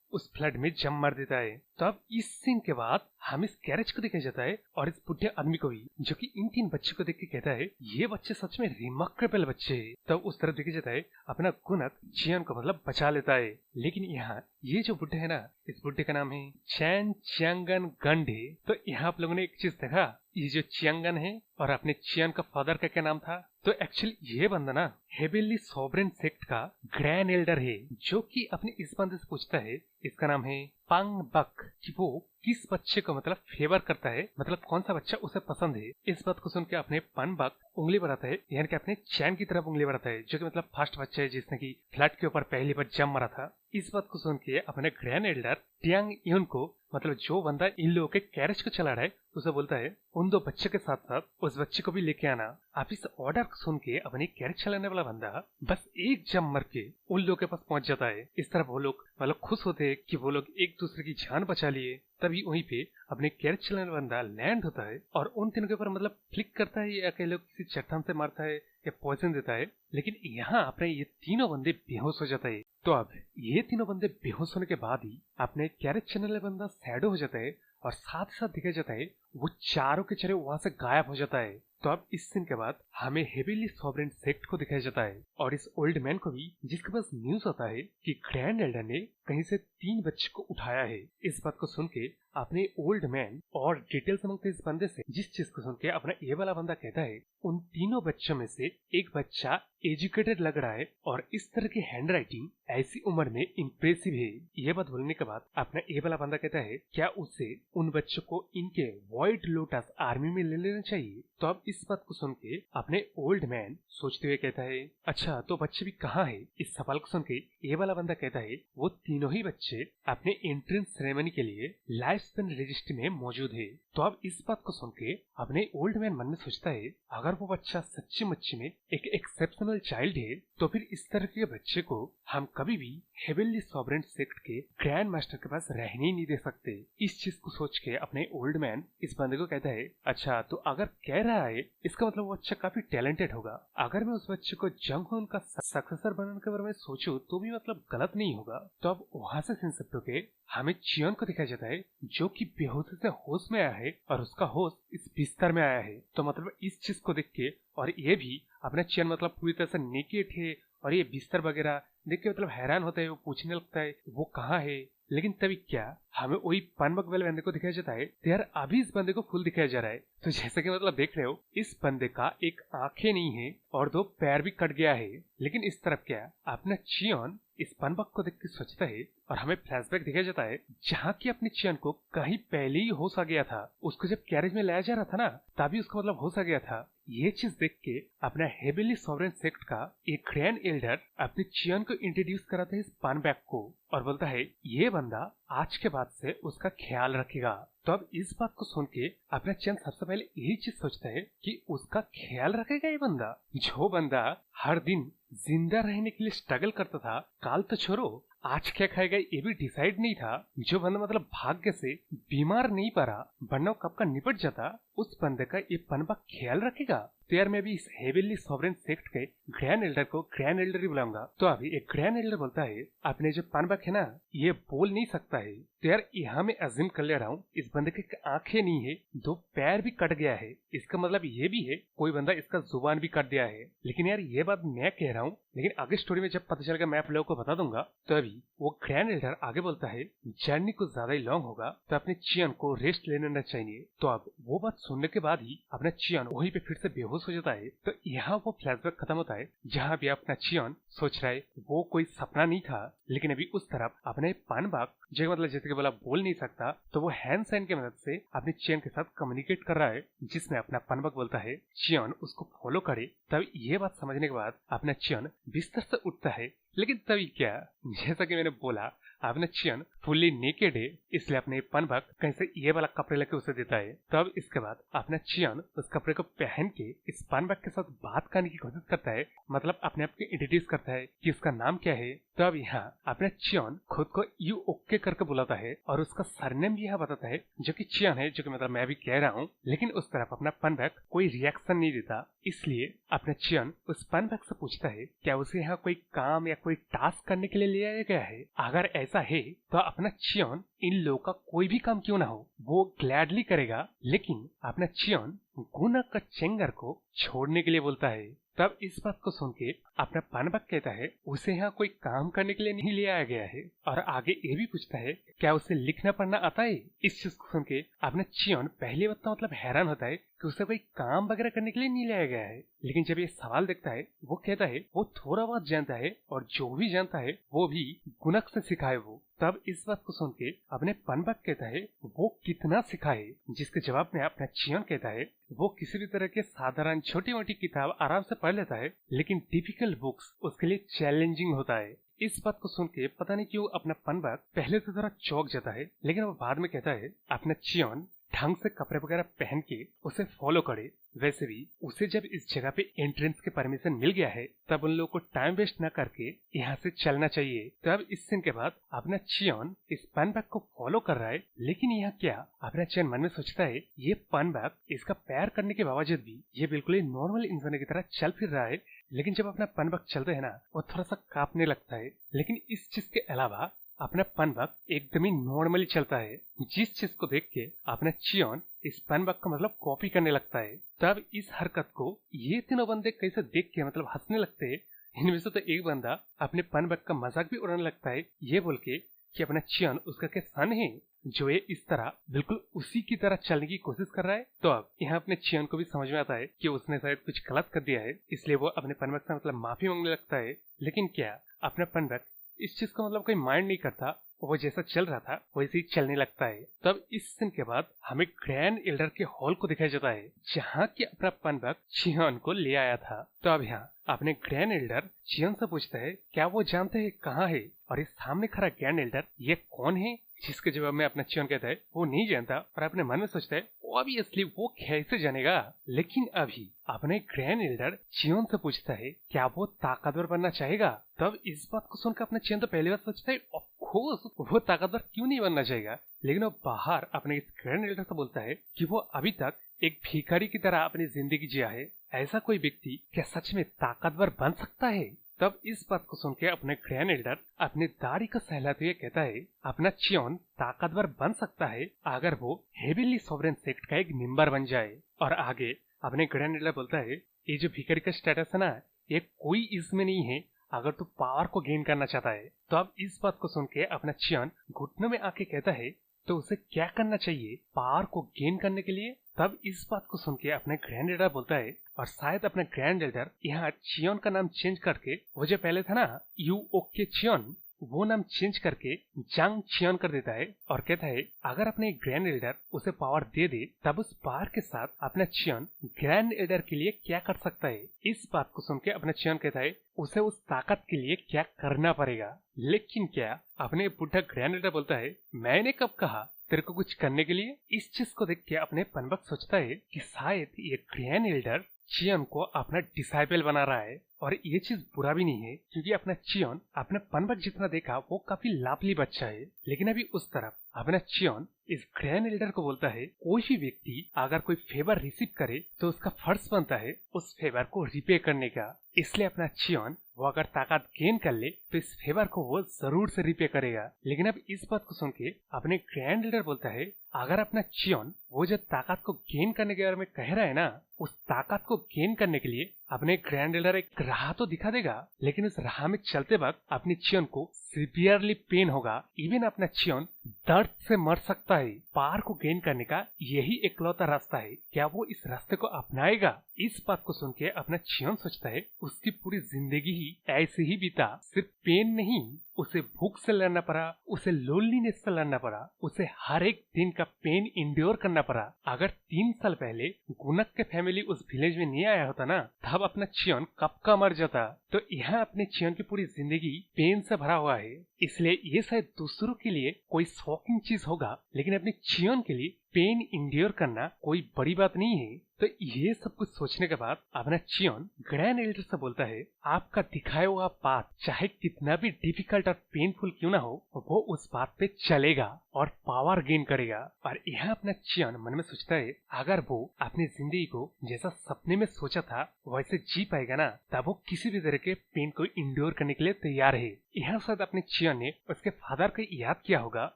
उस फ्लड में जम मार देता है। तो अब इस सीन के बाद हम इस कैरेज को दिखाया जाता है और इस बुढ़े आदमी को भी, जो कि इन 3 बच्चों को देख के कहता है ये बच्चे सच में रिमार्केबल बच्चे हैं। तब उस तरफ देखा जाता है अपना गुनक चियन को बचा लेता है। लेकिन यहाँ ये जो बुढ़े है ना, इस बुढ़े का नाम है चैन चियांगन गंडे। तो यहाँ आप लोगों ने एक चीज देखा, ये जो चियांगन है और अपने चियन का फादर का क्या नाम था? तो एक्चुअली ये बंदा ना हेबिली सॉवरेन सेक्ट का ग्रैंड एल्डर है, जो कि अपने इस बंदे से पूछता है, इसका नाम है पंग बक, कि वो किस बच्चे को फेवर करता है, कौन सा बच्चा उसे पसंद है। इस बात को सुन के अपने पन बक उंगली बढ़ाता है, यानी कि अपने चैन की तरफ उंगली बढ़ाता है, जो कि फर्स्ट बच्चा है जिसने की फ्लैट के ऊपर पहली बार जम मारा था। इस बात को सुन के अपने ग्रैंड एल्डर टियांग यून को, जो बंदा इन लोगों के कैरेज को चला रहा है, उसे बोलता है उन 2 बच्चे के साथ साथ उस बच्चे को भी लेके आना। आप इस ऑर्डर को सुन के अपनी कैरेज चलाने वाला बंदा बस एक जंप मार के उन लोगों के पास पहुंच जाता है। इस तरह वो लोग खुश होते हैं कि वो लोग एक दूसरे की जान बचा लिए। तभी वहीं पे अपने कैरेज चलाने वाला बंदा लैंड होता है और उन तीनों के ऊपर फ्लिक करता है, या कई लोग किसी चट्टान से मारता है या पॉइजन देता है। लेकिन यहाँ अपने ये तीनों बंदे बेहोश हो जाता है। तो अब ये तीनों बंदे बेहोश होने के बाद ही अपने कैरेज चलाने वाला बंदा सैडो हो जाता है और साथ साथ दिखाया जाता है वो चारों के चारों वहां से गायब हो जाता है। तो अब इस सीन के बाद हमें हेविली सॉवरेन सेक्ट को दिखाया जाता है और इस ओल्ड मैन को भी, जिसके पास न्यूज आता है कि ग्रैंड एल्डर ने कहीं से 3 बच्चे को उठाया है। इस बात को सुन के अपने ओल्ड मैन और डिटेल्स मांगते इस बंदे से, जिस चीज को सुन के अपना ये वाला बंदा कहता है उन तीनों बच्चों में से एक बच्चा एजुकेटेड लग रहा है और इस तरह की हैंड राइटिंग ऐसी उम्र में इम्प्रेसिव है। ये बात बोलने के बाद अपना ये वाला बंदा कहता है क्या उसे उन बच्चों को इनके वॉइड लोटस आर्मी में ले लेना चाहिए। तो अब इस बात को सुन के अपने ओल्ड मैन सोचते हुए कहता है अच्छा तो बच्चे भी कहाँ है। इस सवाल को सुन के ये वाला बंदा कहता है वो तीनों ही बच्चे अपने एंट्रेंस सेरेमनी के लिए लाइफ स्पेन रजिस्ट्री में मौजूद है। तो अब इस बात को सुन के अपने ओल्ड मैन मन में सोचता है अगर वो बच्चा सच्ची मुच्ची में एक एक्सेप्शनल चाइल्ड है तो फिर इस तरह के बच्चे को हम कभी भी हेविली सॉवरेन सेक्ट के ग्रैंड मास्टर के पास रहने ही नहीं दे सकते। इस चीज को सोच के अपने ओल्ड मैन इस बंदे को कहता है अच्छा तो अगर कह रहा है इसका वो बच्चा काफी टैलेंटेड होगा। अगर मैं उस बच्चे को जंग होन का सक्सेसर बनाने के बारे में सोचूं तो भी गलत नहीं होगा। तो अब वहां से सीन सब के हमें चियन को दिखाया जाता है जो कि बेहोशी से होश में आया है और उसका होश इस बिस्तर में आया है। तो इस चीज को देख के और ये भी अपना चियन पूरी तरह से नेकेड है और ये बिस्तर वगैरह देख के हैरान होता है। वो पूछने लगता है वो कहाँ है। लेकिन तभी क्या हमें वही पनबक वाले बंदे को दिखाया जाता है तो यार अभी इस बंदे को फुल दिखाया जा रहा है। तो जैसे कि देख रहे हो इस बंदे का एक आंखें नहीं है और 2 पैर भी कट गया है। लेकिन इस तरफ क्या अपना चियन इस पनबक को देख के सोचता है और हमें फ्लैशबैक दिखाया जाता है जहाँ की अपने चियन को कहीं पहले ही होश आ गया था। उसको जब कैरेज में लाया जा रहा था ना तभी उसको होश आ गया था। ये चीज देख के अपना हेविली सॉवरेन सेक्ट का एक ग्रैंड एल्डर अपने चियन को इंट्रोड्यूस कराता है इस पनबैक को और बोलता है ये बंदा आज के बाद से उसका ख्याल रखेगा। तो अब इस बात को सुन के अपना चियन सबसे पहले यही चीज सोचता है कि उसका ख्याल रखेगा ये बंदा, जो बंदा हर दिन जिंदा रहने के लिए स्ट्रगल करता था। काल तो छोड़ो आज क्या खाएगा ये भी डिसाइड नहीं था। जो बंदा भाग्य से बीमार नहीं पड़ा वरना कब का निपट जाता, उस बंदे का ये पनबा ख्याल रखेगा। तो यार मैं भी इस हेविली सॉवरेन सेक्ट के ग्रैंड एल्डर को ग्रैंड एल्डर ही बुलाऊंगा। तो अभी एक ग्रैंड एल्डर बोलता है आपने जो पनबक है ना ये बोल नहीं सकता है। तो यार यहाँ मैं अज्यूम कर ले रहा हूँ इस बंदे के आंखें नहीं है, 2 पैर भी कट गया है। इसका ये भी है कोई बंदा इसका जुबान भी काट दिया है। लेकिन यार ये बात मैं कह रहा हूँ, लेकिन आगे स्टोरी में जब पता चलेगा मैं आप लोगों को बता दूंगा। तो अभी वो ग्रैंड एल्डर आगे बोलता है जर्नी कुछ ज्यादा ही लॉन्ग होगा तो अपने चियन को रेस्ट लेना चाहिए। तो अब वो बात सुनने के बाद ही अपना चियन वहीं पे फिर से बेहोश बेहोश हो जाता है तो यहाँ वो फ्लैशबैक खत्म होता है जहाँ भी अपना चियन सोच रहा है वो कोई सपना नहीं था, लेकिन अभी उस तरफ अपने पानबाग जो मतलब जैसे कि बोला बोल नहीं सकता तो वो हैंड साइन की मदद से अपने चियन के साथ कम्युनिकेट कर रहा है, जिसमें अपना पानबाग बोलता है चियन उसको फॉलो करे। तब ये बात समझने के बाद अपना चियन बिस्तर से उठता है, लेकिन तभी क्या, जैसा कि मैंने बोला अपना चियन फुल्ली नेकेड है, इसलिए अपने पानबाग कहीं से ये वाला कपड़े लेके उसे देता है। तब इसके बाद अपना चियन उस कपड़े को पहन के इस पानबाग के साथ बात करने की कोशिश करता है, मतलब अपने आप को इंट्रोड्यूस करता है कि उसका नाम क्या है। तब यहाँ अपना चियन खुद को यू ओके करके बुलाता है और उसका सरनेम भी यहाँ बताता है जो कि चियन है, जो कि मतलब मैं भी कह रहा हूँ, लेकिन उस तरफ अपना पानबाग कोई रिएक्शन नहीं देता। इसलिए अपना चियन उस पानबाग से पूछता है क्या उसे यहाँ कोई काम या कोई टास्क करने के लिए ले आया गया है। अगर ऐसा है तो अपना चियन इन लोगों का कोई भी काम क्यों ना हो वो ग्लैडली करेगा, लेकिन अपना चियन गुना का चेंगर को छोड़ने के लिए बोलता है। तब इस बात को सुन के अपना पानबाग कहता है उसे यहाँ कोई काम करने के लिए नहीं ले आया गया है, और आगे ये भी पूछता है क्या उसे लिखना पढ़ना आता है। इस चीज को सुन के अपना चियन पहली बात तो मतलब हैरान होता है कि उसे कोई काम वगैरह करने के लिए नहीं लाया गया है, लेकिन जब ये सवाल देखता है वो कहता है वो थोड़ा बहुत जानता है और जो भी जानता है वो भी गुनक से सिखाए वो। तब इस बात को सुन के अपने पानबाग कहता है वो कितना सिखाए, जिसके जवाब में अपना चियन कहता है वो किसी भी तरह के साधारण छोटी मोटी किताब आराम से पढ़ लेता है, लेकिन डिफिकल्ट बुक्स उसके लिए चैलेंजिंग होता है। इस बात को सुन के पता नहीं क्यों अपना पानबाग पहले तो थोड़ा चौंक जाता है, लेकिन वो बाद में कहता है अपना चियन ढंग से कपड़े वगैरह पहन के उसे फॉलो करे। वैसे भी उसे जब इस जगह पे एंट्रेंस के परमिशन मिल गया है तब उन लोगों को टाइम वेस्ट न करके यहाँ से चलना चाहिए। तब इस सीन के बाद अपना चियन इस पानबाग को फॉलो कर रहा है, लेकिन यहाँ क्या अपना चियन मन में सोचता है ये पानबाग इसका पैर करने के बावजूद भी ये बिल्कुल ही नॉर्मल इंसान की तरह चल फिर रहा है, लेकिन जब अपना पानबाग चलते है ना वो थोड़ा सा कांपने लगता है। लेकिन इस चीज के अलावा अपना पानबाग एकदम ही नॉर्मली चलता है, जिस चीज को देख के अपना चियन इस पानबाग का मतलब कॉपी करने लगता है। तब इस हरकत को ये तीनों बंदे कैसे देख के मतलब हंसने लगते हैं। इनमें से तो एक बंदा अपने पानबाग का मजाक भी उड़ाने लगता है ये बोल के कि अपना चियन उसका के सन है जो ये इस तरह बिल्कुल उसी की तरह चलने की कोशिश कर रहा है। तो अब यहाँ अपने चियन को भी समझ में आता है कि उसने शायद कुछ गलत कर दिया है, इसलिए वो अपने पानबाग से मतलब माफी मांगने लगता है। लेकिन क्या अपना पानबाग इस चीज को मतलब कोई माइंड नहीं करता, वो जैसा चल रहा था वैसे ही चलने लगता है। तब इस सीन के बाद हमें ग्रैंड एल्डर के हॉल को दिखाया जाता है जहाँ की अपना पानबाग चियन को ले आया था। तो अब यहाँ अपने ग्रैंड एल्डर चियन से पूछता है क्या वो जानते हैं कहाँ है, और इस सामने खड़ा ग्रैंड एल्डर ये कौन है, जिसके जवाब में अपना चियन कहता है वो नहीं जानता, और अपने मन में सोचता है ऑब्वियसली वो कैसे जानेगा। लेकिन अभी अपने ग्रैंड एल्डर चियन से पूछता है क्या वो ताकतवर बनना चाहेगा। तब इस बात को सुनकर अपना चियन तो पहली बार सोचता है ऑफ कोर्स वो ताकतवर क्यों नहीं बनना चाहेगा, लेकिन वो बाहर अपने इस ग्रैंड एल्डर से बोलता है कि वो अभी तक एक भिखारी की तरह अपनी जिंदगी जिया है, ऐसा कोई व्यक्ति क्या सच में ताकतवर बन सकता है। तब इस बात को सुन के अपने ग्रैंड एल्डर अपने दाढ़ी को सहलाते हुए कहता है अपना चियन ताकतवर बन सकता है अगर वो हेविली सॉवरेन सेक्ट का एक मेंबर बन जाए। और आगे अपने ग्रैंड एल्डर बोलता है ये जो भिखारी का स्टेटस है ना ये कोई इसमें नहीं है अगर तू पावर को गेन करना चाहता है। तो अब इस बात को सुन के अपना चियन घुटनों में आके कहता है तो उसे क्या करना चाहिए पावर को गेन करने के लिए। तब इस बात को सुन के अपने ग्रैंड एल्डर बोलता है, और शायद अपना ग्रैंड एल्डर यहाँ चियन का नाम चेंज करके वो जो पहले था ना यू ओके चियन वो नाम चेंज करके जांग चियन कर देता है, और कहता है अगर अपने ग्रैंड एल्डर उसे पावर दे दे तब उस पावर के साथ अपना चियन ग्रैंड एल्डर के लिए क्या कर सकता है। इस बात को सुन के अपना चियन कहता है उसे उस ताकत के लिए क्या करना पड़ेगा। लेकिन क्या अपने बुढ़ा ग्रैंड एल्डर बोलता है मैंने कब कहा तेरे को कुछ करने के लिए। इस चीज को देख के अपने पानबाग सोचता है कि शायद ये ग्रैंड एल्डर चियन को अपना डिसाइपल बना रहा है, और ये चीज बुरा भी नहीं है क्योंकि अपना चियन अपना पानबाग जितना देखा वो काफी लाभली बच्चा है। लेकिन अभी उस तरफ अपना चियन इस ग्रैंड एल्डर को बोलता है कोई भी व्यक्ति अगर कोई फेवर रिसीव करे तो उसका फर्ज बनता है उस फेवर को रिपे करने का। इसलिए अपना चियन वो अगर ताकत गेन कर ले तो इस फेवर को वो जरूर से रिपे करेगा। लेकिन अब इस बात को सुन के अपने ग्रैंड एल्डर बोलता है अगर अपना चियन वो जो ताकत को गेन करने के बारे में कह रहा है ना उस ताकत को गेन करने के लिए अपने ग्रैंड एल्डर एक राह तो दिखा देगा, लेकिन उस राह में चलते वक्त अपनी चियोन को सिवियरली पेन होगा। इवन अपना चियोन दर्द से मर सकता है। पावर को गेन करने का यही एकलौता रास्ता है। क्या वो इस रास्ते को अपनाएगा? इस बात को सुन के अपना चियोन सोचता है उसकी पूरी जिंदगी ही ऐसे ही बीता। सिर्फ पेन नहीं, उसे भूख से लड़ना पड़ा, उसे लोनलीनेस से लड़ना पड़ा, उसे हर एक दिन का पेन इंड्योर करना पड़ा। अगर 3 साल पहले गुनक के फैमिली उस विलेज में नहीं आया होता ना, तब अपना चियोन कब का मर जाता। तो यहाँ अपने चियोन की पूरी जिंदगी पेन से भरा हुआ है। इसलिए ये शायद दूसरों के लिए कोई शॉकिंग चीज होगा, लेकिन अपने चियोन के लिए पेन इंड्योर करना कोई बड़ी बात नहीं है। तो ये सब कुछ सोचने के बाद अपना चियोन ग्रैंड एल्डर से बोलता है, आपका दिखाया हुआ बात चाहे कितना भी डिफिकल्ट और पेनफुल क्यों ना हो, वो उस बात पे चलेगा और पावर गेन करेगा। और यहाँ अपना चियोन मन में सोचता है, अगर वो अपनी जिंदगी को जैसा सपने में सोचा था वैसे जी पाएगा ना, तब वो किसी भी तरह के पेन को इंड्योर करने के लिए तैयार है। यहाँ शायद अपने चियोन ने उसके फादर को याद किया होगा,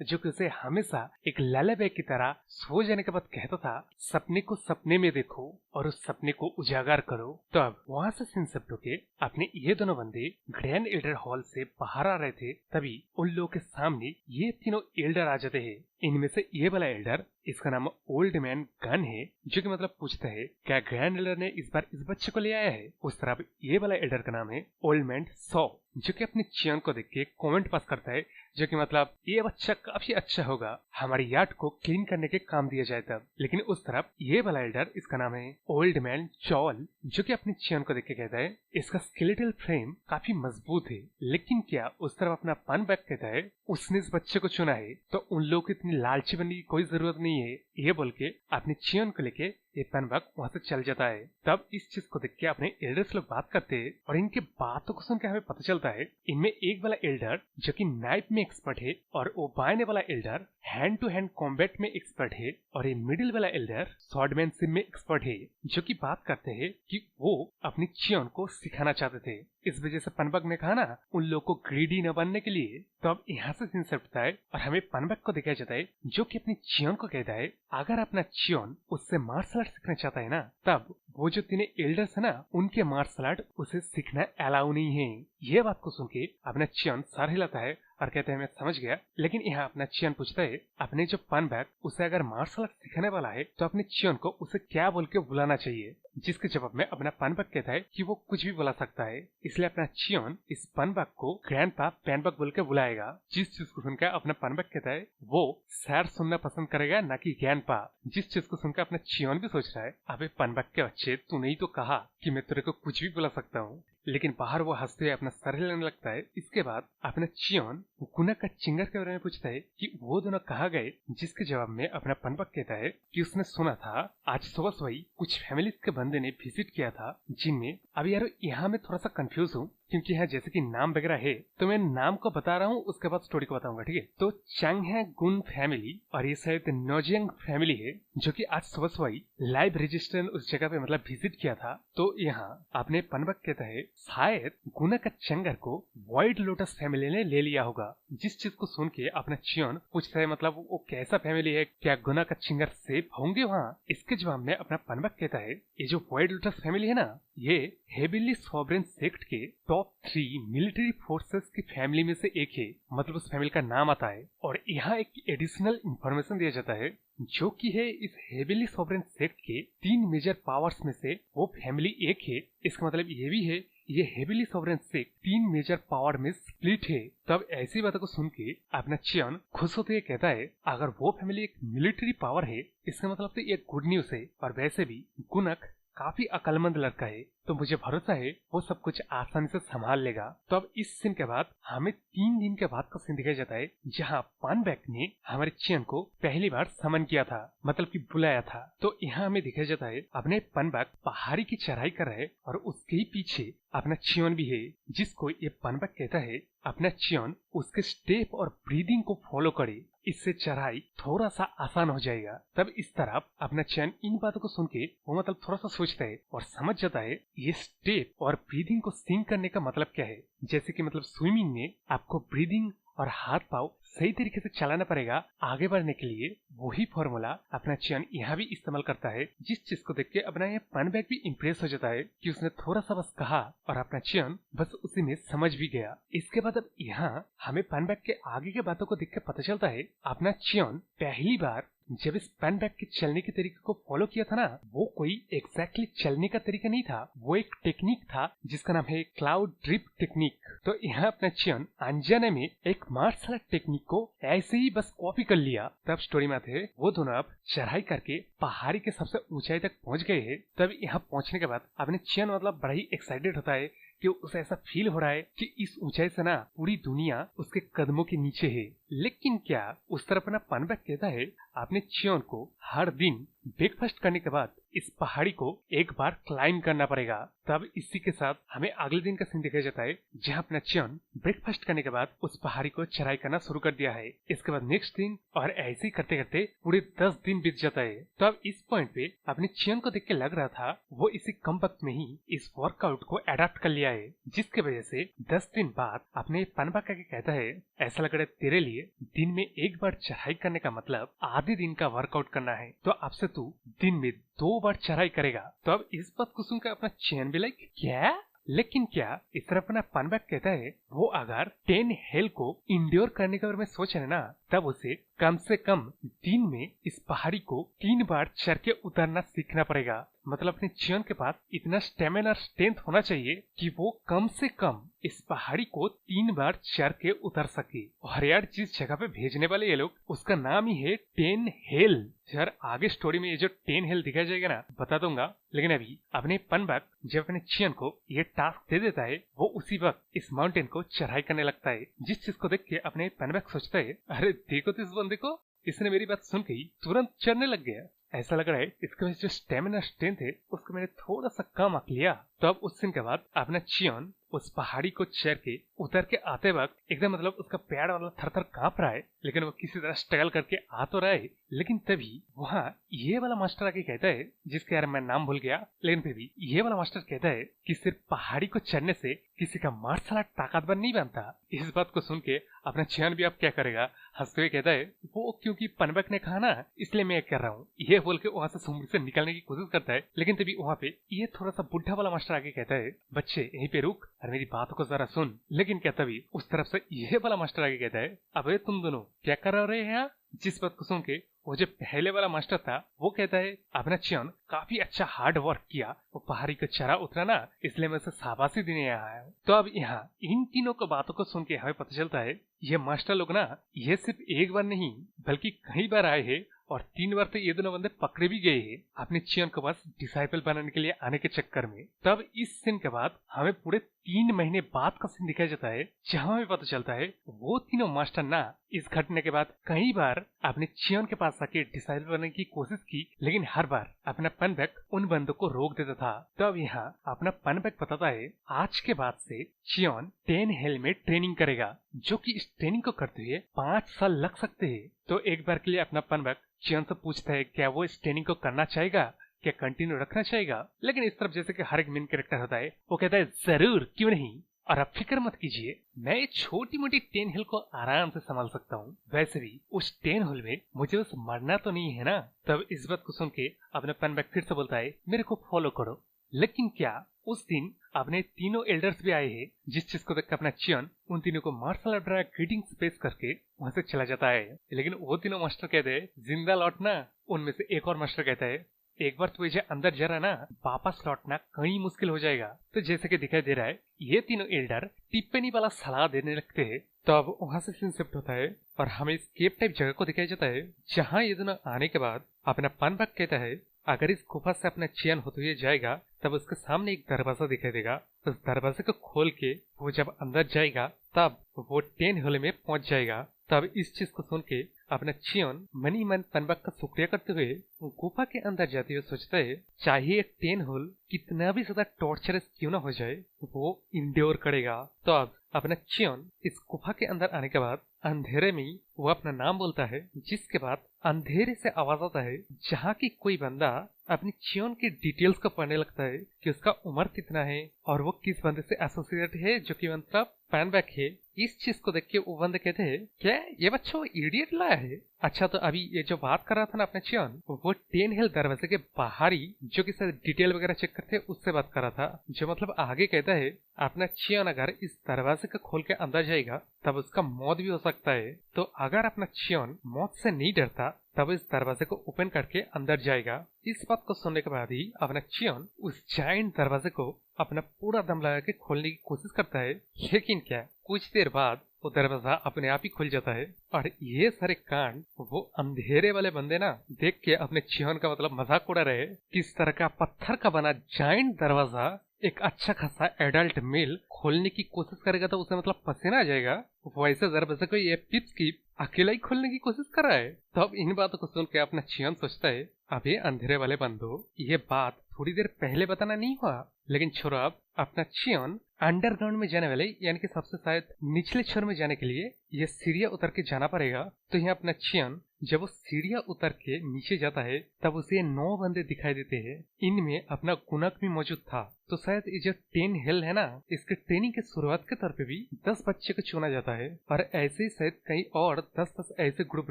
जो कि उसे हमेशा एक लैलाबे की तरह सो जाने के बाद कहता था, सपने को सपने में देखो और उस सपने को उजागर करो। तो अब वहाँ से सीन शिफ्ट होके अपने ये दोनों बंदे ग्रैंड एल्डर हॉल से बाहर आ रहे थे, तभी उन लोगों के सामने ये तीनों एल्डर आ जाते हैं। इनमें से ये वाला एल्डर, इसका नाम ओल्ड मैन गन है, जो कि मतलब पूछता है क्या ग्रैंड एल्डर ने इस बार इस बच्चे को ले आया है। उस तरफ ये वाला एल्डर का नाम है ओल्ड मैन सॉ, जो कि अपने चियोन को देख के कमेंट पास करता है, जो कि मतलब ये बच्चा काफी अच्छा होगा, हमारी यार्ड को क्लीन करने के काम दिया जाए तब। लेकिन उस तरफ ये वाला एल्डर, इसका नाम है ओल्ड मैन चॉल, जो कि अपने चियोन को देख के कहता है इसका स्केलेटल फ्रेम काफी मजबूत है। लेकिन क्या उस तरफ अपना पन बैक कहता है उसने इस बच्चे को चुना है तो उन लोगों की इतनी लालची बनने की कोई जरूरत नहीं है। ये बोल के अपने चियोन को लेके ये पनबक वहां से चल जाता है। तब इस चीज को देख के अपने एल्डर्स लोग बात करते हैं और इनके बातों को सुन के हमें पता चलता है इनमें एक वाला एल्डर जो कि नाइफ में एक्सपर्ट है और वो बायने वाला elder hand to hand combat में एक्सपर्ट है और ये मिडिल वाला एल्डर स्वॉर्डमैनशिप में एक्सपर्ट है, जो कि बात करते हैं कि वो अपनी चियोन को सिखाना चाहते थे। इस वजह से पनबक ने कहा ना उन लोगों को ग्रीडी न बनने के लिए। तो अब यहाँ से सीन होता है और हमें पनबक को दिखाया जाता है जो कि अपनी चियोन को कहता है अगर अपना चियोन उससे मार्शल आर्ट सीखना चाहता है ना, तब वो जो 3 एल्डर्स है ना उनके मार्शल आर्ट उसे सीखना अलाउ नहीं है। ये बात को सुन के अपना चियोन सर हिलाता है और कहते हैं मैं समझ गया। लेकिन यहाँ अपना चियोन पूछता है अपने जो पनबक उसे अगर मार्शल आर्ट सिखाने वाला है तो अपने चियोन को उसे क्या बोल के बुलाना चाहिए, जिसके जवाब में अपना पनबक कहता है कि वो कुछ भी बुला सकता है। इसलिए अपना चियोन इस पनबक को ग्रैंडपा पैनबक बोल के बुलाएगा, जिस चीज को सुनकर अपना पनबक कहता है वो सैर सुनना पसंद करेगा ना कि ग्रैंडपा। जिस चीज को सुनकर अपना चियोन भी सोच रहा है अबे पनबक के बच्चे तूने ही तो कहा कि मैं तेरे को कुछ भी बुला सकता हूँ। लेकिन बाहर वो हंसते हुए अपना सर हिलाने लगता है। इसके बाद अपना चियोन गुना का चिंगर के बारे में पूछता है कि वो दोनों कहाँ गए, जिसके जवाब में अपना पनबक कहता है कि उसने सुना था आज सुबह सुबह कुछ फैमिली के बंदे ने विजिट किया था, जिनमें अब यार यहाँ मैं थोड़ा सा कंफ्यूज हूँ क्योंकि यहाँ जैसे कि नाम वगैरह है तो मैं नाम को बता रहा हूँ उसके बाद स्टोरी को बताऊंगा, ठीक है। तो चंग है गुन फैमिली और ये शायद नोजियंग फैमिली है जो कि आज सुबह सुबह लाइव रजिस्टर उस जगह पे मतलब विजिट किया था। तो यहाँ अपने पनबक कहता है शायद गुना का चंगर को व्हाइट लोटस फैमिली ने ले लिया होगा। जिस चीज को सुन के अपना चियोन पूछता है मतलब वो कैसा फैमिली है, क्या गुना का चिंगर सेफ होंगे वहाँ। इसके जवाब में अपना पनबक कहता है ये जो व्हाइट लोटस फैमिली है ना ये हेविली सॉवरेन सेक्ट के टॉप 3 मिलिट्री फोर्सेस की फैमिली में से एक है, मतलब उस फैमिली का नाम आता है। और यहाँ एक एडिशनल इंफॉर्मेशन दिया जाता है जो कि है इस हेविली सॉवरेन सेक्ट के 3 मेजर पावर्स में से वो फैमिली एक है। इसका मतलब ये भी है ये heavily sovereign sect 3 major power में स्प्लिट है। तब ऐसी बातों को सुन के अपना चियोन खुश होते हुए कहता है अगर वो फैमिली एक मिलिट्री पावर है इसका मतलब तो ये गुड न्यूज है। और वैसे भी गुनक काफी अक्लमंद लड़का है तो मुझे भरोसा है वो सब कुछ आसानी से संभाल लेगा। तो अब इस सीन के बाद हमें 3 दिन के बाद का सीन दिखाया जाता है जहाँ पनबैक ने हमारे चियोन को पहली बार समन किया था, मतलब कि बुलाया था। तो यहाँ हमें दिखाया जाता है अपने पनबैक पहाड़ी की चढ़ाई कर रहे और उसके ही पीछे अपना चियोन भी है, जिसको ये पनबैक कहता है अपना चियोन उसके स्टेप और ब्रीदिंग को फॉलो करे, इससे चढ़ाई थोड़ा सा आसान हो जाएगा। तब इस तरफ अपना चियोन इन बातों को सुन के वो मतलब थोड़ा सा सोचता है और समझ जाता है ये स्टेप और ब्रीदिंग को सिंक करने का मतलब क्या है। जैसे कि मतलब स्विमिंग में आपको ब्रीदिंग और हाथ पाव सही तरीके से चलाना पड़ेगा आगे बढ़ने के लिए। वही फॉर्मूला अपना चियन यहाँ भी इस्तेमाल करता है, जिस चीज को देख के अपना ये पन बैग भी इम्प्रेस हो जाता है कि उसने थोड़ा सा बस कहा और अपना चियन बस उसी में समझ भी गया। इसके बाद अब यहाँ हमें पन बैग के आगे के बातों को देख के पता चलता है अपना चियन पहली बार जब इस पेन बैग के चलने के तरीके को फॉलो किया था ना, वो कोई एग्जैक्टली चलने का तरीका नहीं था, वो एक टेक्निक था जिसका नाम है क्लाउड ड्रिप टेक्निक। तो यहाँ अपना चियन अनजाने में एक मार्शल आर्ट टेक्निक को ऐसे ही बस कॉपी कर लिया। तब स्टोरी में थे वो दोनों अब चढ़ाई करके पहाड़ी के सबसे ऊंचाई तक पहुंच गए हैं। तब यहाँ पहुंचने के बाद अपने चियन मतलब बड़ा ही एक्साइटेड होता है कि उसे ऐसा फील हो रहा है कि इस ऊंचाई से ना पूरी दुनिया उसके कदमों के नीचे है। लेकिन क्या उस तरफ अपना पन बैग कहता है अपने चियन को हर दिन ब्रेकफास्ट करने के बाद इस पहाड़ी को एक बार क्लाइंब करना पड़ेगा। तब इसी के साथ हमें अगले दिन का सीन दिखाया जाता है जहाँ अपना चियन ब्रेकफास्ट करने के बाद उस पहाड़ी को चढ़ाई करना शुरू कर दिया है। इसके बाद नेक्स्ट दिन और ऐसे ही करते करते पूरे 10 दिन बीत जाता है। तो अब इस पॉइंट पे अपने चियन को देख के लग रहा था वो इसी कम वक्त में ही इस वर्कआउट को अडॉप्ट कर लिया है, जिसके वजह से 10 दिन बाद अपने पनबा का कहता है ऐसा लग रहा है तेरे लिए दिन में एक बार चढ़ाई करने का मतलब आधे दिन का वर्कआउट करना है, तो अब से तू दिन में 2 बार चढ़ाई करेगा। तो अब इस बात को सुनकर अपना चियन भी लाइक क्या, लेकिन क्या इस तरह अपना पन बैग कहता है वो अगर 10 हेल को इंड्योर करने के बारे में सोच रहे ना, तब उसे कम से कम दिन में इस पहाड़ी को 3 बार चढ़ के उतरना सीखना पड़ेगा। मतलब अपने चियन के पास इतना स्टेमिना और स्ट्रेंथ होना चाहिए कि वो कम से कम इस पहाड़ी को 3 बार चढ़ के उतर सके। और यार जिस जगह पे भेजने वाले ये लोग उसका नाम ही है 10 हेल। यार आगे स्टोरी में ये जो 10 हेल दिखाया जाएगा ना बता दूंगा, लेकिन अभी अपने पन बैग जब अपने चियन को ये टास्क दे देता है वो उसी वक्त इस माउंटेन को चढ़ाई करने लगता है। जिस चीज को देख के अपने पन बैग सोचता है अरे देखो तो इस बंदे को, इसने मेरी बात सुन के ही तुरंत चढ़ने लग गया। ऐसा लग रहा है इसके वजह जो स्टेमिना स्ट्रेंथ है उसको मैंने थोड़ा सा कम आंक लिया। तो अब उस दिन के बाद अपना चियन उस पहाड़ी को चढ़ के उतर के आते वक्त एकदम मतलब उसका पैर वाला थर थर कांप रहा है, लेकिन वो किसी तरह स्ट्रगल करके आ तो रहा है। लेकिन तभी वहाँ ये वाला मास्टर आके कहता है जिसके यार मैं नाम भूल गया, लेकिन फिर भी ये वाला मास्टर कहता है कि सिर्फ पहाड़ी को चढ़ने से किसी का मार्शल आर्ट ताकतवर नहीं बनता। इस बात को सुन के अपना चियन भी अब क्या करेगा, हंसते हुए कहता है वो क्योंकि पनबैक ने कहा ना इसलिए मैं कर रहा हूँ, ये बोल के वहाँ से सुमरी से निकलने की कोशिश करता है। लेकिन तभी वहाँ पे ये थोड़ा सा बुढ़ा वाला मास्टर आगे कहता है बच्चे यहीं पे रुक और मेरी बात को जरा सुन। लेकिन क्या तभी उस तरफ से ये वाला मास्टर आगे कहता है अबे तुम दोनों क्या कर रहे हैं यहाँ। जिस बात को सुन के वो जो पहले वाला मास्टर था वो कहता है अपना चियन काफी अच्छा हार्ड वर्क किया, वो पहाड़ी को चढ़ा उतरा ना, इसलिए मैं उसे शाबाशी देने यहाँ आया हूँ। तो अब यहाँ इन तीनों को बातों को सुन के हमें पता चलता है ये मास्टर लोग ना ये सिर्फ एक बार नहीं बल्कि कई बार आए हैं और 3 बार तो ये दोनों बंदे पकड़े भी गए हैं अपने चियन को बस डिसाइपल बनाने के लिए आने के चक्कर में। तब इस सीन के बाद हमें पूरे 3 महीने बाद का सीन दिखाया जाता है जहाँ हमें पता चलता है वो तीनों मास्टर ना इस घटने के बाद कई बार अपने चियन के पास आके डिसाइपल बनने की कोशिश की, लेकिन हर बार अपना पनबैक उन बंदों को रोक देता था। तब यहाँ अपना पनबैक बताता है आज के बाद से चियन 10 हेल में ट्रेनिंग करेगा, जो कि इस ट्रेनिंग को करते हुए 5 साल लग सकते हैं। तो एक बार के लिए अपना पनबैक चियन से पूछता है क्या वो इस ट्रेनिंग को करना चाहेगा, क्या कंटिन्यू रखना चाहेगा। लेकिन इस तरफ जैसे कि हर एक मेन कैरेक्टर होता है वो कहता है जरूर क्यों नहीं, और आप फिक्र मत कीजिए मैं छोटी मोटी 10 हिल को आराम से संभाल सकता हूँ, वैसे भी उस 10 हिल में मुझे बस मरना तो नहीं है ना। तब इस बात को सुन के अपना पनबैक फिर से बोलता है मेरे को फॉलो करो। लेकिन क्या उस दिन अपने तीनों एल्डर्स भी आए हैं, जिस चीज को देख अपना चियन उन तीनों को मार्शल आर्ट ग्रीटिंग्स पेश करके वहां से चला जाता है। लेकिन वो तीनों मास्टर कहते हैं जिंदा लौटना। उनमें से एक और मास्टर कहता है एक बार तुझे अंदर जरा ना वापस लौटना कहीं मुश्किल हो जाएगा। तो जैसे कि दिखाई दे रहा है ये तीनों एल्डर टिप्पणी वाला सलाह देने लगते हैं। तो अब वहां से सीन शिफ्ट होता है और हमें इस केप टाइप जगह को दिखाया जाता है जहाँ ये दोनों आने के बाद अपना पनबैक कहता है अगर इस गुफा से अपना चियन होते हुए जाएगा तब उसके सामने एक दरवाजा दिखाई देगा। उस दरवाजे को खोल के वो जब अंदर जाएगा तब वो 10 होल में पहुंच जाएगा। तब इस चीज को सुन के अपना चियन मनी मन पनबैक का शुक्रिया करते हुए गुफा के अंदर जाते हुए सोचता है चाहिए 10 होल कितना भी ज्यादा टॉर्चरस क्यों ना हो जाए वो इंड्योर करेगा। तो अब अपना चियन इस गुफा के अंदर आने के बाद अंधेरे में वो अपना नाम बोलता है, जिसके बाद अंधेरे से आवाज आता है जहाँ की कोई बंदा अपनी चियोन की डिटेल्स को पढ़ने लगता है कि उसका उम्र कितना है और वो किस बंदे से एसोसिएट है, जो कि मतलब पैनबैक है। इस चीज को देख के वो बंदे कहते हैं, क्या ये बच्चा इडियट लाया है? अच्छा, तो अभी ये जो बात कर रहा था ना अपने चियोन, वो 10 हिल दरवाजे के बाहरी जो कि शायद डिटेल वगैरह चेक करते उससे बात कर रहा था, जो मतलब आगे कहता है अपना चियोन अगर इस दरवाजे को खोल के अंदर जाएगा तब उसका मौत भी हो सकता है। तो अगर अपना चियोन मौत से नहीं डरता तब इस दरवाजे को ओपन करके अंदर जाएगा। इस बात को सुनने के बाद ही अपना चियोन उस जायंट दरवाजे को अपना पूरा दम लगा के खोलने की कोशिश करता है, लेकिन क्या कुछ देर बाद वो दरवाजा अपने आप ही खुल जाता है। और ये सारे कांड वो अंधेरे वाले बंदे ना देख के अपने चियोन का मतलब मजाक उड़ा रहे। किस तरह का पत्थर का बना जायंट दरवाजा एक अच्छा खासा एडल्ट मेल खोलने की कोशिश करेगा तो उसे मतलब पसीना आ जाएगा। वैसे दरवाजे को ये पिप्स की अकेला ही खोलने की कोशिश कर रहा है। तो अब इन बातों को सुन के अपना चियोन सोचता है, अबे अंधेरे वाले बंदो, ये बात थोड़ी देर पहले बताना नहीं हुआ। लेकिन छोड़ो, अब अपना चियोन अंडरग्राउंड में जाने वाले यानी कि सबसे शायद निचले छोर में जाने के लिए ये सीढ़ियां उतर के जाना पड़ेगा। तो यहाँ अपना चियोन जब वो सीढ़ियां उतर के नीचे जाता है तब उसे 9 बंदे दिखाई देते हैं। इनमें अपना गुनक भी मौजूद था। तो शायद ये जो 10 हिल है ना, इसके ट्रेनिंग के शुरुआत के तौर पे भी 10 बच्चे को चुना जाता है और ऐसे ही शायद कई और 10 ऐसे ग्रुप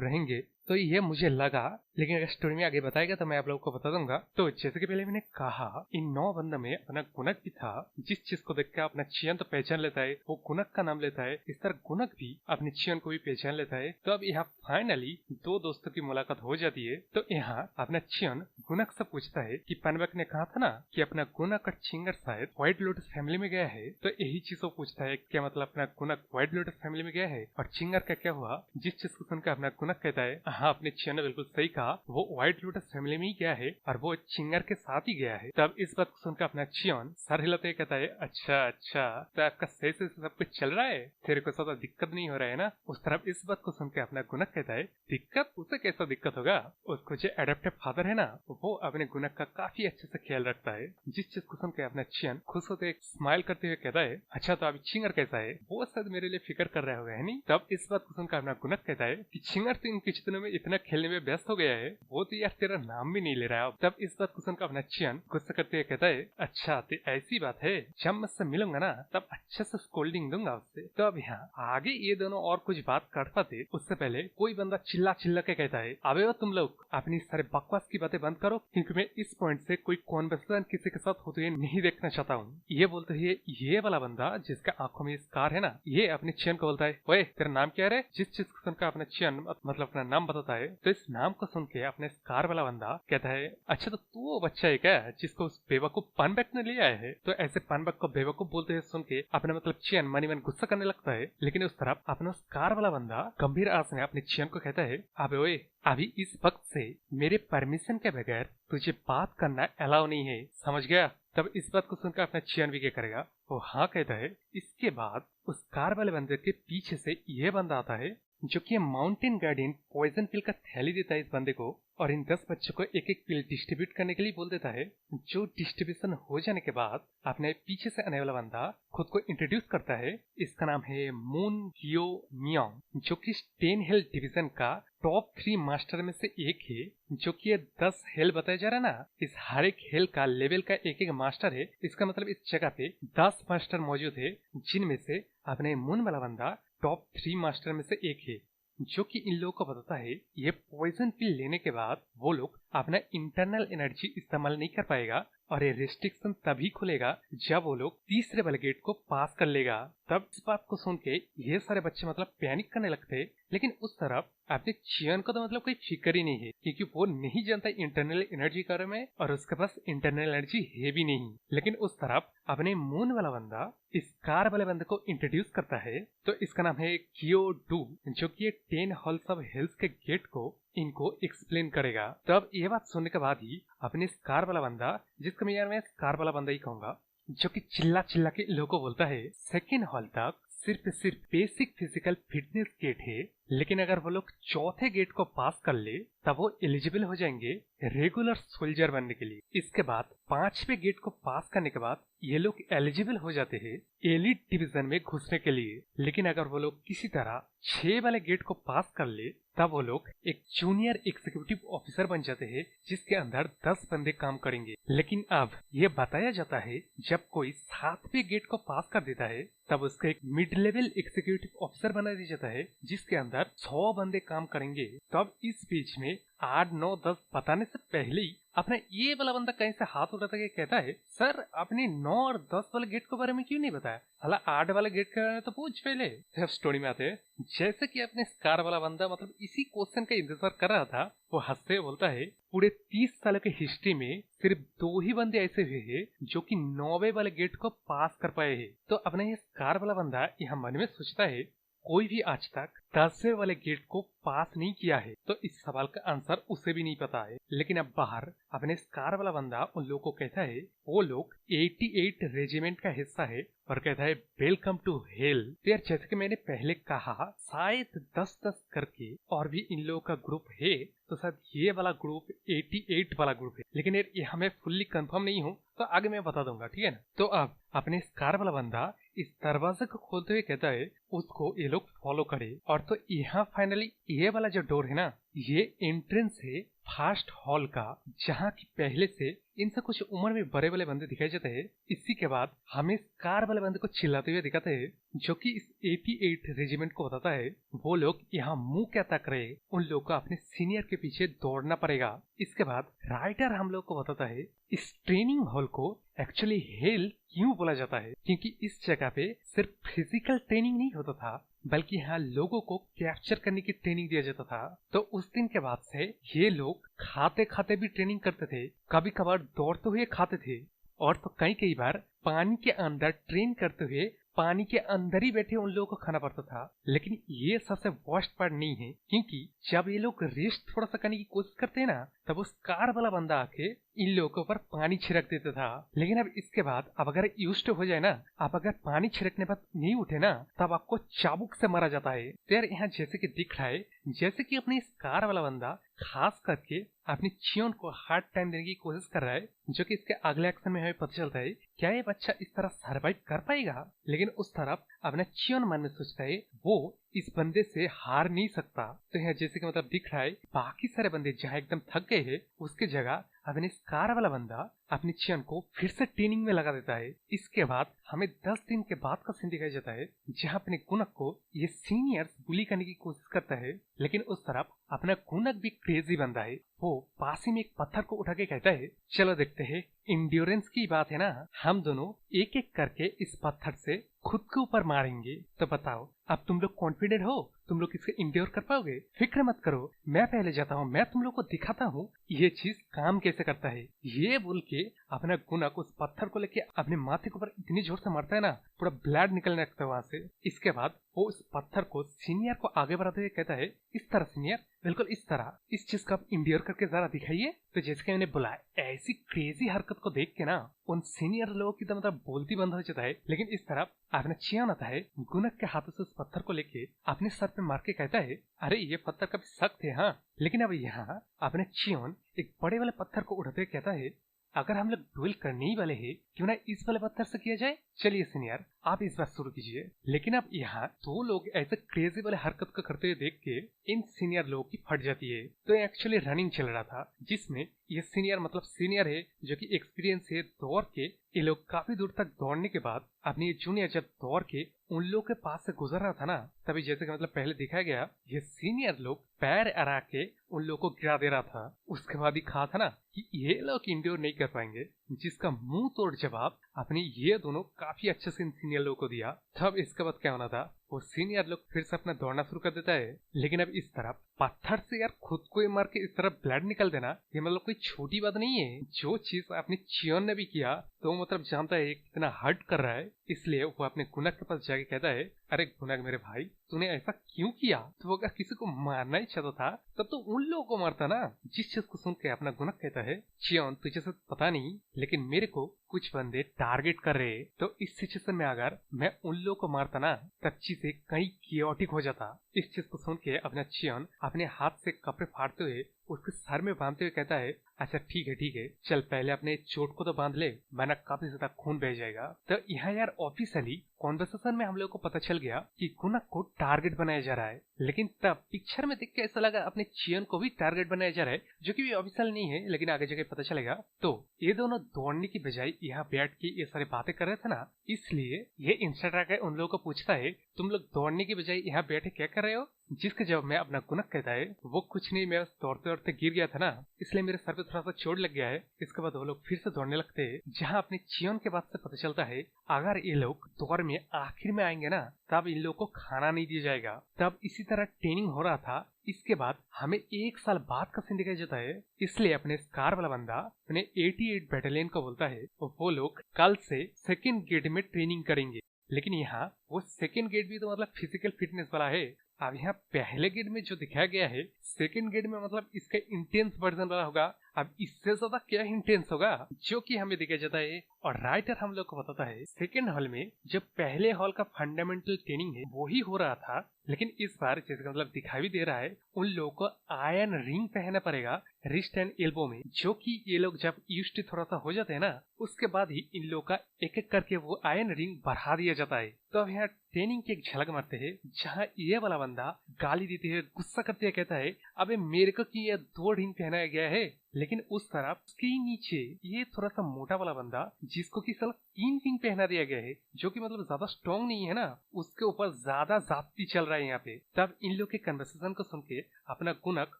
रहेंगे। तो ये मुझे लगा, लेकिन अगर स्टोरी में आगे बताएगा तो मैं आप लोगों को बता दूंगा। तो जैसे कि पहले मैंने कहा, इन 9 बंदों में अपना गुनक भी था। जिस चीज को देख के अपना चियोन तो पहचान लेता है, वो गुनक का नाम लेता है। इस तरह गुनक भी अपने चियोन को भी पहचान लेता है। तो अब यहाँ फाइनली 2 दोस्तों की मुलाकात हो जाती है। तो यहाँ अपना चियोन गुनक से पूछता है कि पैनबैक ने कहा था ना कि अपना गुनक और चिंगर शायद व्हाइट लोटस फैमिली में गया है। तो यही चीज वो पूछता है, क्या मतलब अपना गुनक व्हाइट लोटस फैमिली में गया है और चिंगर का क्या हुआ? जिस चीज को सुनकर अपना गुनक कहता है, हाँ अपने चियोन ने बिल्कुल सही कहा, वो व्हाइट लोटस फैमिली में ही गया है और वो चिंगर के साथ ही गया है। तब इस बात को सुनकर अपना चियोन सर हिलाते कहता है, अच्छा अच्छा, तो आपका सही से सब कुछ चल रहा है, तेरे को ज्यादा दिक्कत नहीं हो रहा है ना? उस तरफ इस बात को सुनकर अपना गुनक कहता है, दिक्कत? उसे कैसा दिक्कत होगा? उसको जो एडॉप्टिव फादर है ना, वो अपने गुनक का काफी अच्छे से ख्याल रखता है। जिस चीज को सुनकर अपना चियोन खुश होते स्माइल करते हुए कहता है, अच्छा तो अभी चिंगर कैसा है? वो शायद मेरे लिए फिक्र कर रहा होगा, है नहीं? तब इस बात को सुनकर अपना गुनक कहता है कि चिंगर तो इन कुछ दिनों में इतना खेलने में व्यस्त हो गया है, वो तो यार तेरा नाम भी नहीं ले रहा है। तब इस बात को सुनकर अपना चियोन गुस्सा करते हुए कहता है, अच्छा तो ऐसी बात है, जब मुझसे मिलूंगा ना तब अच्छे से स्कोल्डिंग दूंगा उससे। तो अब यहाँ आगे ये दोनों और कुछ बात कर पाते उससे पहले कोई बंदा चिल्ला चिल्ला के कहता है, अबे वो तुम लोग अपनी सारे बकवास की बातें बंद करो, क्योंकि मैं इस पॉइंट से कोई कॉन्वर्सेशन किसी के साथ होते हुए नहीं देखना चाहता हूँ। ये बोलते हुए ये वाला बंदा जिसका आंखों में स्कार है ना, ये अपने चियोन को बोलता है, ओए तेरा नाम क्या है? जिस चीज को सुनकर अपना चियोन मतलब अपना नाम बताता है, तो इस नाम को सुन के अपने स्कार वाला बंदा कहता है, अच्छा तो तू वो बच्चा है क्या जिसको उस बेवकूफ पैनबैक ने ले आया है? तो ऐसे पैनबैक को बेवकूफ बोलते हुए सुन के अपने मतलब चियोन मनी मन गुस्सा करने लगता है। लेकिन उस तरफ अपना स्कार वाला बंदा गंभीर आवाज में अपने चियोन को कहता है, अबे ओए, अभी इस वक्त से मेरे परमिशन के बगैर तुझे बात करना अलाउ नहीं है, समझ गया? तब इस बात को सुनकर अपना चियोन भी क्या करेगा, वो हाँ कहता है। इसके बाद उस कार वाले बंदे के पीछे से ये बंदा आता है जो कि माउंटेन गार्डियन पॉइजन पिल का थैली देता है इस बंदे को और इन 10 बच्चों को एक एक पिल डिस्ट्रीब्यूट करने के लिए बोल देता है। जो डिस्ट्रीब्यूशन हो जाने के बाद अपने पीछे से आने वाला बंदा खुद को इंट्रोड्यूस करता है। इसका नाम है मून हियो मियोंग, जो कि 10 हिल डिवीजन का टॉप 3 मास्टर में से एक है। जो कि 10 हेल बताया जा रहा है ना, इस हर एक हेल का लेवल का एक एक मास्टर है। इसका मतलब इस जगह पे 10 मास्टर मौजूद है, जिनमें से अपने मून वाला बंदा टॉप 3 मास्टर में से एक है। जो कि इन लोगों को बताता है ये पॉइजन पिल लेने के बाद वो लोग अपना इंटरनल एनर्जी इस्तेमाल नहीं कर पाएगा और ये रिस्ट्रिक्शन तभी खुलेगा जब वो लोग तीसरे वाले गेट को पास कर लेगा। तब इस बात को सुन के ये सारे बच्चे मतलब पैनिक करने लगते हैं। लेकिन उस तरफ अपने चियोन को तो मतलब कोई फिक्र ही नहीं है, क्योंकि वो नहीं जानता इंटरनल एनर्जी के बारे में और उसके पास इंटरनल एनर्जी है भी नहीं। लेकिन उस तरफ अपने मून वाला बंदा इस कार वाले बंदे को इंट्रोड्यूस करता है। तो इसका नाम है कियो डू, जो कि 10 हॉल्स ऑफ हेल्स के गेट को इनको एक्सप्लेन करेगा। तब ये बात सुनने के बाद ही अपने स्कार वाला बंदा, जिसको मैं यार मैं स्कार वाला बंदा ही कहूंगा, जो कि चिल्ला चिल्ला के लोगों को बोलता है, सेकेंड हॉल तक सिर्फ बेसिक फिजिकल फिटनेस गेट है, लेकिन अगर वो लोग चौथे गेट को पास कर ले तब वो एलिजिबल हो जाएंगे रेगुलर सोल्जर बनने के लिए। इसके बाद 5वें गेट को पास करने के बाद ये लोग एलिजिबल हो जाते हैं एलिट डिवीजन में घुसने के लिए। लेकिन अगर वो लोग किसी तरह 6 वाले गेट को पास कर ले तब वो लोग एक जूनियर एग्जीक्यूटिव ऑफिसर बन जाते हैं जिसके अंदर 10 बंदे काम करेंगे। लेकिन अब ये बताया जाता है जब कोई 7वें गेट को पास कर देता है तब उसको एक मिड लेवल एग्जीक्यूटिव ऑफिसर बना दिया जाता है जिसके अंदर 100 बंदे काम करेंगे। तब इस बीच में 8, 9, 10 बताने से पहले ही अपना ये वाला बंदा कहीं से हाथ उठाता के कहता है, सर आपने 9 और 10 वाले गेट के बारे में क्यों नहीं बताया? साला 8 वाले गेट के बारे में तो पूछ पहले। जब स्टोरी में आते हैं, जैसे कि अपने स्कार वाला बंदा मतलब इसी क्वेश्चन का इंतजार कर रहा था, वो हंसते हुए बोलता है पूरे 30 साल के हिस्ट्री में सिर्फ 2 ही बंदे ऐसे हुए हैं जो कि 9वें वाले गेट को पास कर पाए हैं। तो अपना ये स्कार वाला बंदा यहाँ मन में सोचता है कोई भी आज तक 10वें वाले गेट को पास नहीं किया है, तो इस सवाल का आंसर उसे भी नहीं पता है। लेकिन अब बाहर अपने स्कार वाला बंदा उन लोगों को कहता है वो लोग 88 रेजिमेंट का हिस्सा है और कहता है वेलकम टू हेल। तो यार जैसे कि मैंने पहले कहा शायद 10-10 करके और भी इन लोगों का ग्रुप है, तो शायद ये वाला ग्रुप 88 वाला ग्रुप है। लेकिन यार ये हमें फुल्ली कंफर्म नहीं हूँ, तो आगे मैं बता दूंगा, ठीक है ना। तो अब अपने स्कार वाला बंदा इस दरवाजे को खोलते हुए कहता है उसको ये लोग फॉलो करे। और तो यहाँ फाइनली ये वाला जो डोर है ना, ये एंट्रेंस है फर्स्ट हॉल का, जहाँ की पहले से इनसे कुछ उम्र में बड़े बड़े बंदे दिखाई जाते हैं। इसी के बाद हमें स्कार वाले बंदे को चिल्लाते हुए दिखाते हैं जो कि इस 88 रेजिमेंट को बताता है वो लोग यहाँ मुंह क्या तक रहे, उन लोगों को अपने सीनियर के पीछे दौड़ना पड़ेगा। इसके बाद राइटर हम लोग को बताता है इस ट्रेनिंग हॉल को एक्चुअली हेल क्यों बोला जाता है, क्योंकि इस जगह पे सिर्फ फिजिकल ट्रेनिंग नहीं होता था बल्कि यहाँ लोगों को कैप्चर करने की ट्रेनिंग दिया जाता था। तो उस दिन के बाद से ये लोग खाते खाते भी ट्रेनिंग करते थे, कभी कभार दौड़ते हुए खाते थे और तो कई बार पानी के अंदर ट्रेन करते हुए पानी के अंदर ही बैठे उन लोगों को खाना पड़ता था। लेकिन ये सबसे वर्स्ट पार्ट नहीं है, क्योंकि जब ये लोग रेस्ट थोड़ा सा करने की कोशिश करते हैं ना, तब उस कार वाला बंदा आके इन लोगों के ऊपर पानी छिड़क देता था। लेकिन अब इसके बाद अब अगर यूज्ड हो जाए ना, आप अगर पानी छिड़कने बाद नहीं उठे ना, तब आपको चाबुक से मारा जाता है। तो यार यहाँ जैसे कि दिख रहा है, जैसे कि अपने इस कार वाला बंदा खास करके अपनी चियोन को हार्ड टाइम देने की कोशिश कर रहा है, जो कि इसके अगले एक्शन में हमें पता चलता है क्या ये बच्चा इस तरह सरवाइव कर पाएगा। लेकिन उस तरफ अपना चियोन मन में सोचता है वो इस बंदे से हार नहीं सकता। तो यहाँ जैसे कि मतलब दिख रहा है बाकी सारे बंदे जहाँ एकदम थक गए हैं, उसके जगह अपने स्कार वाला बंदा अपनी चियन को फिर से ट्रेनिंग में लगा देता है। इसके बाद हमें 10 दिन के बाद का सीन दिखाया जाता है जहाँ अपने गुनक को ये सीनियर्स बुली करने की कोशिश करता है। लेकिन उस तरफ अपना गुनक भी क्रेजी बंदा है, वो पास ही में एक पत्थर को उठा के कहता है चलो देखते हैं, इंड्योरेंस की बात है ना, हम दोनों एक एक करके इस पत्थर से खुद के ऊपर मारेंगे। तो बताओ अब तुम लोग कॉन्फिडेंट हो, तुम लोग इसके इंड्योर कर पाओगे? फिक्र मत करो, मैं पहले जाता हूँ, मैं तुम लोग को दिखाता हूँ ये चीज काम कैसे करता है। ये बोल के अपना गुनक उस पत्थर को लेके अपने माथे के ऊपर इतनी जोर से मारता है ना, पूरा ब्लड निकलने लगता है वहां से। इसके बाद वो उस पत्थर को सीनियर को आगे बढ़ाते हुए कहता है इस तरह सीनियर, बिल्कुल इस तरह, इस चीज को आप इंड्योर करके जरा दिखाइए। तो जैसे कि मैंने बोला, ऐसी क्रेजी हरकत को देख के ना उन सीनियर लोगों की तो मतलब बोलती बंद हो जाता है। लेकिन इस तरफ अपने चियन आता है, गुनक के हाथों से उस पत्थर को लेके अपने सर पे मार के कहता है अरे ये पत्थर काफी सख्त है हाँ। लेकिन अब यहाँ अपने चियन एक बड़े वाले पत्थर को उठाते हुए कहता है अगर हम लोग डुएल करने ही वाले हैं, क्यों ना इस वाले पत्थर से किया जाए। चलिए सीनियर आप इस बार शुरू कीजिए। लेकिन अब यहाँ 2 लोग ऐसे क्रेजी वाले हरकत को करते हुए देख के इन सीनियर लोगों की फट जाती है। तो एक्चुअली रनिंग चल रहा था जिसमें ये सीनियर मतलब सीनियर है जो कि एक्सपीरियंस है दौड़ के, ये लोग काफी दूर तक दौड़ने के बाद अपने जूनियर जब दौड़ के उन लोग के पास से गुजर रहा था ना, तभी जैसे कि मतलब पहले दिखाया गया ये सीनियर लोग पैर अड़ा के उन लोगों को गिरा दे रहा था। उसके बाद ही कहा था ना कि ये लोग इंड्योर नहीं कर पाएंगे, जिसका मुंह तोड़ जवाब अपने ये दोनों काफी अच्छे से इन सीनियर लोगों को दिया। तब इसके बाद क्या होना था, वो सीनियर लोग फिर से अपना दौड़ना शुरू कर देता है। लेकिन अब इस तरफ पत्थर से यार खुद को ही मार के इस तरफ ब्लड निकल देना, ये मतलब कोई छोटी बात नहीं है। जो चीज अपने चियन ने भी किया तो मतलब जानता है कितना हर्ट कर रहा है, इसलिए वो अपने गुनक के पास जाके कहता है अरे गुनग मेरे भाई, तूने ऐसा क्यों किया? तू अगर किसी को मारना ही चाहता था तब तो उन लोगों को मारता ना। जिस चीज को सुन के अपना गुनग कहता है, चियोन तुझे से पता नहीं लेकिन मेरे को कुछ बंदे टारगेट कर रहे, तो इस सिचुएशन में अगर मैं उन लोगों को मारता ना तब चीजें कहीं कियोटिक हो जाता। इस चीज को सुन के अपना चियोन अपने हाथ से कपड़े फाड़ते हुए उसके सर में बांधते हुए कहता है, अच्छा ठीक है, चल पहले अपने चोट को तो बांध ले, वरना काफी ज्यादा खून बह जाएगा। तो यहाँ यार ऑफिशियली कॉन्वर्सेशन में हम लोग को पता चल गया कि गुनग को टारगेट बनाया जा रहा है, लेकिन तब पिक्चर में देख के ऐसा लगा अपने चियन को भी टारगेट बनाया जा रहा है, जो कि ऑफिशियल नहीं है लेकिन आगे जाके पता चलेगा। तो ये दोनों दौड़ने की बजाय यहाँ बैठ के ये सारी बातें कर रहे थे ना, इसलिए ये इंस्टाग्राम उन लोगों को पूछता है, तुम लोग दौड़ने की बजाय यहाँ बैठे क्या कर रहे हो? जिसके जवाब में अपना गुनग कहता है, वो कुछ नहीं, मैं दौड़ते दौड़ते गिर गया था ना, इसलिए मेरे सर पे थोड़ा सा चोट लग गया है। इसके बाद वो लोग फिर से दौड़ने लगते हैं, जहाँ अपने चियोन के बात से पता चलता है अगर ये लोग दौड़ में आखिर में आएंगे ना तब इन लोगों को खाना नहीं दिया जाएगा। तब इसी तरह ट्रेनिंग हो रहा था। इसके बाद हमें 1 साल बाद का सीन दिखाई जाता है, इसलिए अपने स्कार वाला बंदा अपने 88 बैटालियन को बोलता है वो लोग कल से सेकेंड गेट में ट्रेनिंग करेंगे। लेकिन यहाँ वो सेकेंड गेट भी तो मतलब फिजिकल फिटनेस वाला है। अब यहाँ पहले गेट में जो दिखाया गया है, सेकेंड गेट में मतलब इसका इंटेंस वर्जन वाला होगा। अब इससे ज्यादा क्या इंटेंस होगा, जो कि हमें दिखाया जाता है। और राइटर हम लोग को बताता है सेकेंड हॉल में जो पहले हॉल का फंडामेंटल ट्रेनिंग है वो ही हो रहा था, लेकिन इस बार जैसे मतलब दिखाई भी दे रहा है उन लोगों को आयरन रिंग पहनना पड़ेगा रिस्ट एंड एल्बो में, जो कि ये लोग जब यूज्ड थोड़ा सा हो जाते हैं ना उसके बाद ही इन लोगों का एक एक करके वो आयरन रिंग बढ़ा दिया जाता है। तो अब यहाँ ट्रेनिंग की एक झलक मारते हैं, जहाँ ये वाला बंदा गाली देते हुए गुस्सा करते हुए कहता है, अबे मेरे को कि ये 2 रिंग पहनाया गया है, लेकिन उस तरफ उसके नीचे ये थोड़ा सा मोटा वाला बंदा जिसको कि साला 3 रिंग पहना दिया गया है, जो कि मतलब ज्यादा स्ट्रॉन्ग नहीं है ना, उसके ऊपर ज्यादा जाती चल रहा है यहाँ पे। तब इन लोग के कन्वर्सेशन को सुन के अपना गुनक